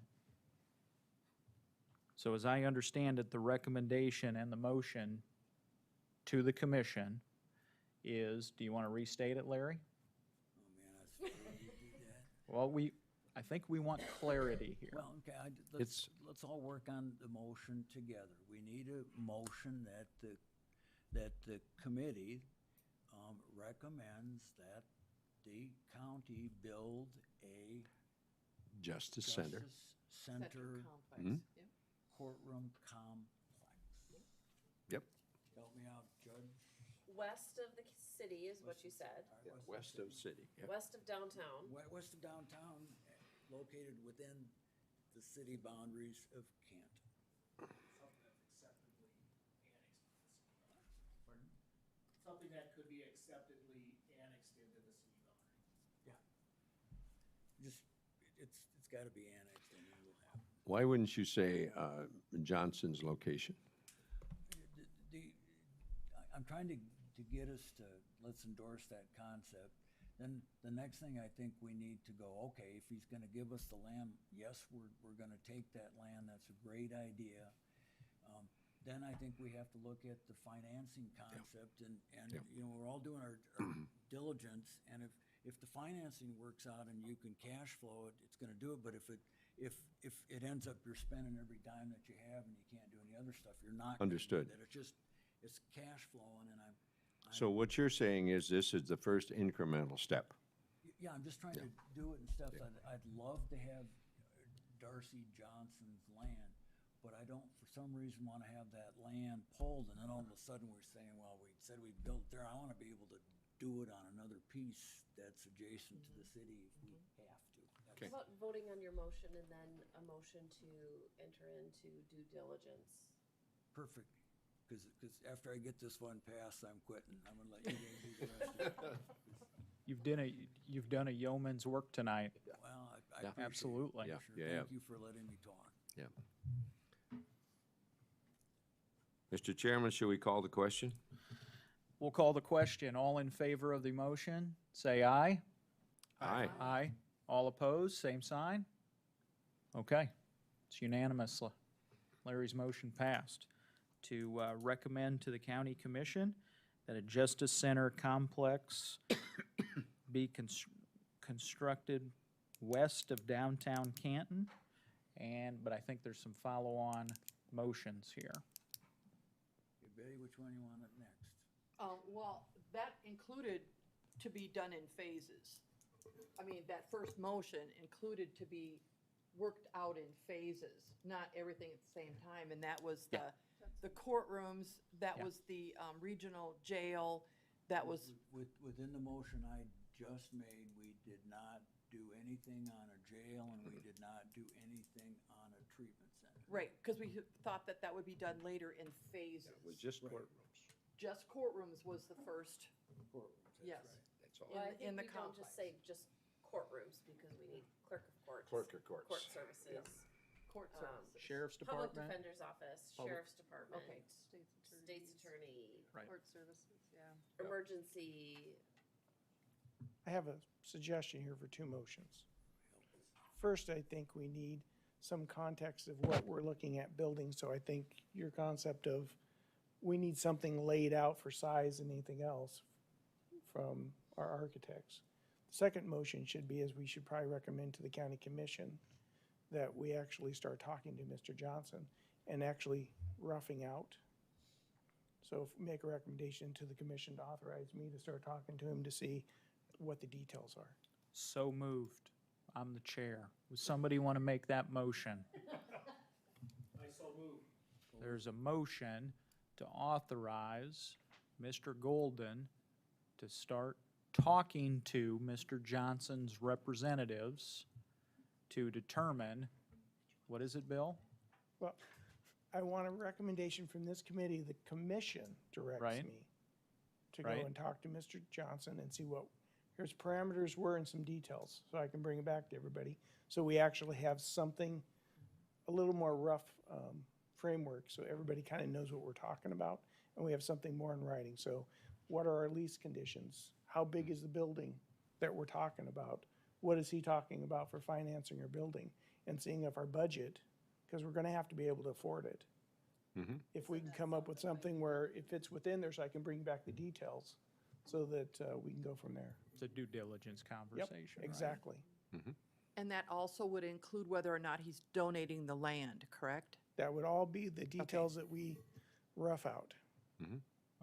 So as I understand it, the recommendation and the motion to the commission is, do you want to restate it, Larry? Oh, man, that's funny you do that. Well, I think we want clarity here. Well, okay, It's- let's all work on the motion together. We need a motion that the committee, recommends that the county build a Justice Center. Justice Center Complex. Mhm. Yep. courtroom complex. Yep. Help me out, Judge. West of the city is what you said, All right, West of city. Yep. west of downtown. West of downtown, located within the city boundaries of Canton. Something that could be acceptably annexed into the city boundary. Just, it's gotta be annexed and it will happen. Why wouldn't you say Johnson's location? I'm trying to get us to, let's endorse that concept. Then the next thing I think we need to go, okay, if he's gonna give us the land, yes, we're gonna take that land, that's a great idea. Then I think we have to look at the financing concept and, Yep. you know, we're all doing our diligence, and if the financing works out and you can cash flow it, it's gonna do it, but if it ends up you're spending every dime that you have and you can't do any other stuff, you're not gonna do Understood. that. It's cash flowing, and So what you're saying is this is the first incremental step. yeah, I'm just trying to do it in steps. I'd love to have Darcy Johnson's land, but I don't, for some reason, wanna have that land pulled, and then all of a sudden, we're saying, well, we said we built there, I wanna be able to do it on another piece that's adjacent to the city if we have to. Okay. How about voting on your motion and then a motion to enter into due diligence? Perfect, cause after I get this one passed, I'm quitting, I'm gonna let you guys do the rest of it. You've done a yeoman's work tonight. Well, I Yeah. appreciate it, Absolutely. Yeah. Commissioner. Yeah. Thank you for letting me talk. Yeah. Mr. Chairman, should we call the question? We'll call the question. All in favor of the motion, say aye. Aye. Aye. All opposed, same sign. Okay, it's unanimous. Larry's motion passed to recommend to the county commission that a justice center complex be constructed west of downtown Canton. But I think there's some follow-on motions here. Okay, Betty, which one you want up next? Well, that included to be done in phases. I mean, that first motion included to be worked out in phases, not everything at the same time. And that was the courtrooms, that Yeah. was the regional jail, that was, Within the motion I just made, we did not do anything on a jail and we did not do anything on a treatment center. right, because we thought that that would be done later in phases. It was just Right. courtrooms. Just courtrooms was the first, Courtrooms, that's yes. right. That's all. Well, I In think the we don't just complex. say just courtrooms, because we need clerk of courts. Clerk of courts. Court services. Court Um, services. Sheriff's Public Department? Defender's Office, Public- Sheriff's Department. Okay. State's Attorney, Right. Court services, yeah. emergency. I have a suggestion here for two motions. First, I think we need some context of what we're looking at building, so I think your concept of we need something laid out for size and anything else from our architects. The second motion should be, is we should probably recommend to the county commission that we actually start talking to Mr. Johnson and actually roughing out. So make a recommendation to the commission to authorize me to start talking to him to see what the details are. So moved. I'm the chair. Would somebody want to make that motion? I so move. There's a motion to authorize Mr. Golden to start talking to Mr. Johnson's representatives to determine, what is it, Bill? Well, I want a recommendation from this committee. The commission directs Right. me to go Right. and talk to Mr. Johnson and see what his parameters were and some details, so I can bring it back to everybody. So we actually have something, a little more rough framework, so everybody kind of knows what we're talking about, and we have something more in writing. So what are our lease conditions? How big is the building that we're talking about? What is he talking about for financing or building? And seeing if our budget, because we're gonna have to be able to afford it. If we can come up with something where it fits within there, so I can bring back the details, so that we can go from there. It's a due diligence Yep, conversation, right? exactly. And that also would include whether or not he's donating the land, correct? That would all be the details that we rough out.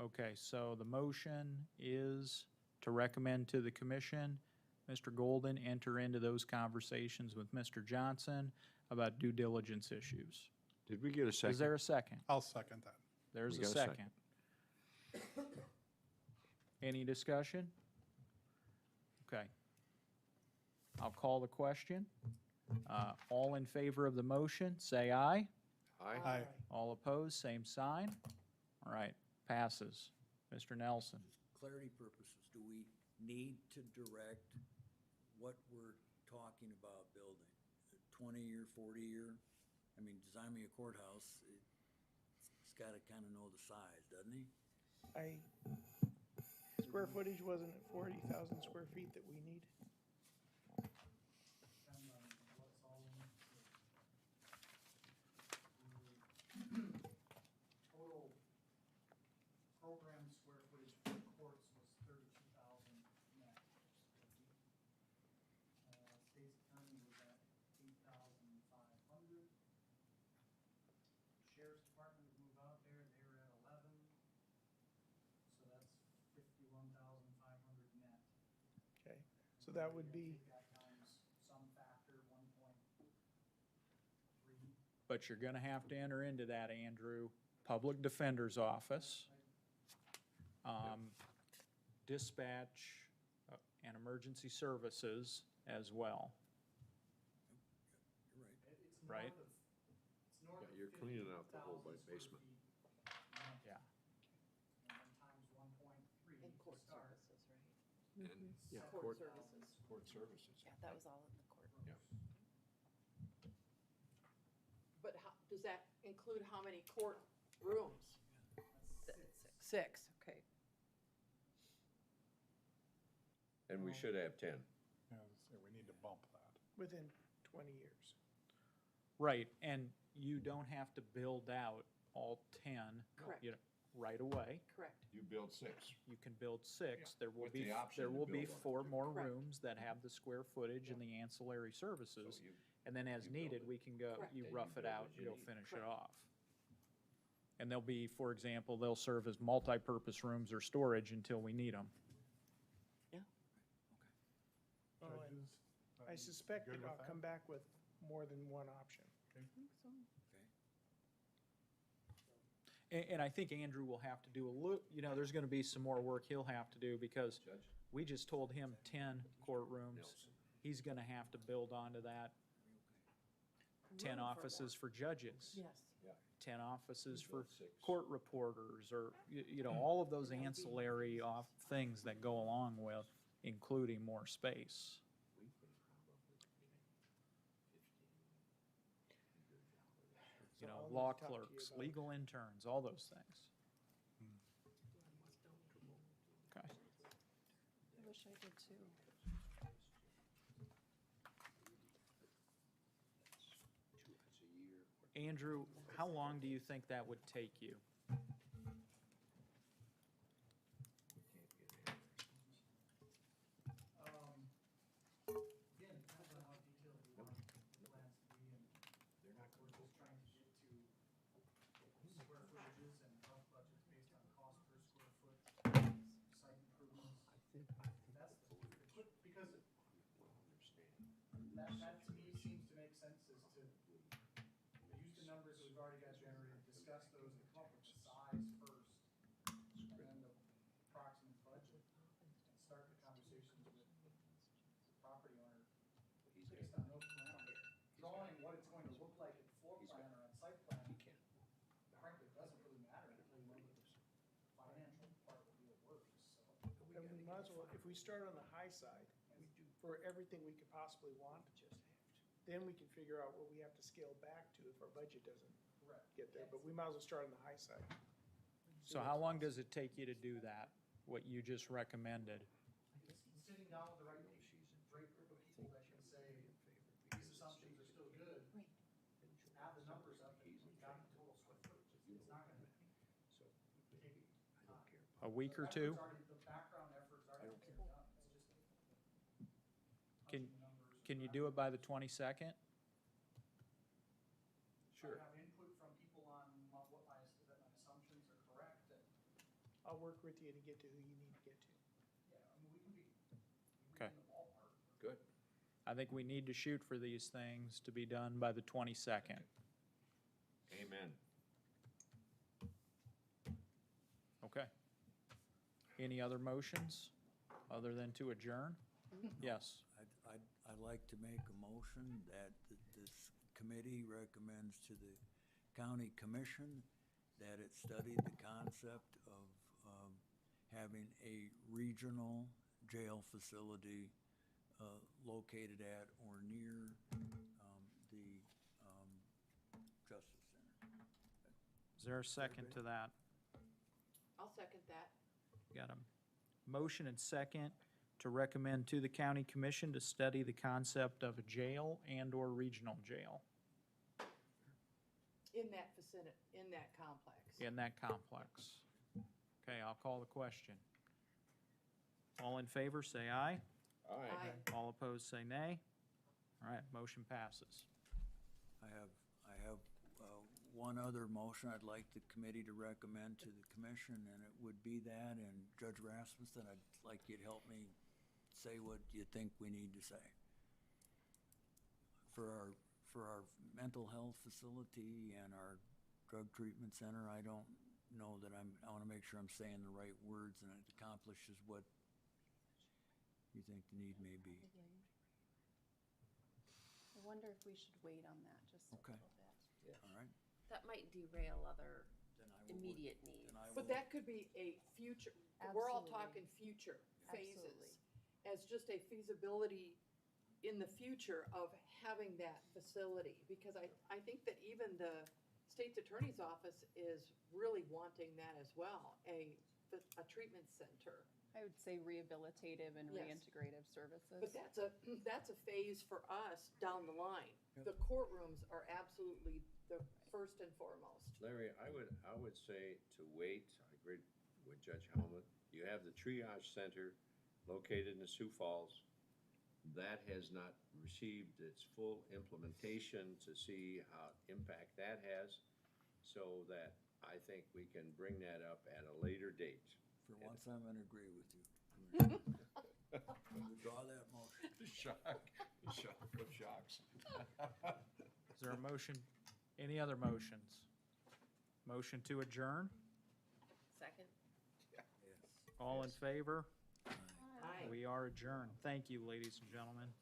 Okay, so the motion is to recommend to the commission, Mr. Golden enter into those conversations with Mr. Johnson about due diligence issues. Did we get a second? Is there a second? I'll second that. There's We a got a second. second. Any discussion? Okay. I'll call the question. All in favor of the motion, say aye. Aye. All opposed, same sign. All right, passes. Mr. Nelson. Clarity purposes, do we need to direct what we're talking about building? A 20-year, 40-year? I mean, design me a courthouse, it's gotta kinda know the size, doesn't he? Square footage wasn't at 40,000 square feet that we need. Total program square footage for the courts was 32,000 net. State's attorney was at 8,500. Sheriff's Department would move out there, they were at 11. So that's 51,500 net. Okay, so that would be, Take that times some factor, 1.3. But you're gonna have to enter into that, Andrew. Public Defender's Office, dispatch, and emergency services as well, You're right. It's right? north of, it's north of You're cleaning out the whole 50,000 square basement. feet net. Yeah. And then times 1.3 And to court start. services, right? And, yeah, Court court, services. court services. Yeah, that was all in the court. Yeah. But how, does that include how many court rooms? Six, okay. And we should have 10. Yeah, so we need to bump that. within 20 years. Right, and you don't have to build out all 10. Correct. You know, right away. Correct. You build 6. You can build 6. There will With be, the option there to will be build on 4 more Correct. rooms that have the square footage and the ancillary services. So you- And then as you build needed, it. we can go, Correct. you Then rough you it build out, what you you'll need. finish it Correct. off. And they'll be, for example, they'll serve as multi-purpose rooms or storage until we need them. Well, and Judges, I suspect good that with I'll that? come back with more than one option. And I think Andrew will have to do a little, you know, there's gonna be some more work he'll have to do because Judge? we just told him 10 courtrooms. Nelson. He's gonna have to build onto that. 10 offices for judges. Yes. 10 offices You for build 6. court reporters, or, you know, all of those ancillary off things that go along with including more space. We can probably pay $15 You know, I'll need law to talk to you clerks, about- legal interns, all those things. Okay. I wish I did too. $2 a year. Andrew, how long do you think that would take you? Again, depends on how detailed you want the plans to be, and They're not we're just trying to get to square footages and rough budgets based on cost per square foot, site improvements. That's the quick, because that to me seems to make sense, is to use the numbers that we've already got generated, discuss those, and come up with the size first, and then the approximate budget, and start the conversations with the property owner based on those parameters. Drawing what it's going to look like in floor plan or on site plan, He can. frankly, doesn't really matter until you know what the financial part of the deal works, so. And we might as well, if we start on the high side, we do for everything we could possibly want, then we can figure out what we have to scale back to if our budget doesn't get there, but we might as well start on the high side. So how long does it take you to do that, what you just recommended? Sitting down with the right group of people that can say, these assumptions are still good, add the numbers up, and we've got the total square footage. It's not gonna take A week or two? The background effort's already been done, it's just Can, punching the numbers. can you do it by the 22nd? Sure. have input from people on that my assumptions are correct, and I'll work with you to get to who you need to get to. yeah, I mean, we can be Okay. in the ballpark. Good. I think we need to shoot for these things to be done by the 22nd. Amen. Okay. Any other motions other than to adjourn? Yes. I'd like to make a motion that this committee recommends to the county commission that it study the concept of having a regional jail facility located at or near the Justice Center. Is there a second to that? I'll second that. Got a motion and second to recommend to the county commission to study the concept of a jail and/or regional jail In that vicinity, in that complex. in that complex. Okay, I'll call the question. All in favor, say aye. Aye. All opposed, say nay. All right, motion passes. I have one other motion I'd like the committee to recommend to the commission, and it would be that, and Judge Rasmussen, I'd like you to help me say what you think we need to say. For our mental health facility and our drug treatment center, I don't know that I wanna make sure I'm saying the right words and it accomplishes what you think the need may be. I wonder if we should wait on that just a Okay. little bit. All right? That might derail other Then I will immediate needs. then I will- But that could be a future, we're all Absolutely. talking future phases. Absolutely. As just a feasibility in the future of having that facility. Because I think that even the state's attorney's office is really wanting that as well, a treatment center. I would say rehabilitative and Yes. reintegrative services. But that's a phase for us down the line. Yep. The courtrooms are absolutely the first and foremost. Larry, I would say to wait. I agree with Judge Helmut. You have the triage center located in Sioux Falls. That has not received its full implementation to see how impact that has, so that I think we can bring that up at a later date. For once, I'm gonna agree with you. Withdraw that motion. Shock of shocks. Is there a motion? Any other motions? Motion to adjourn? Second? Yes. All in favor? Aye. We are adjourned. Thank you, ladies and gentlemen.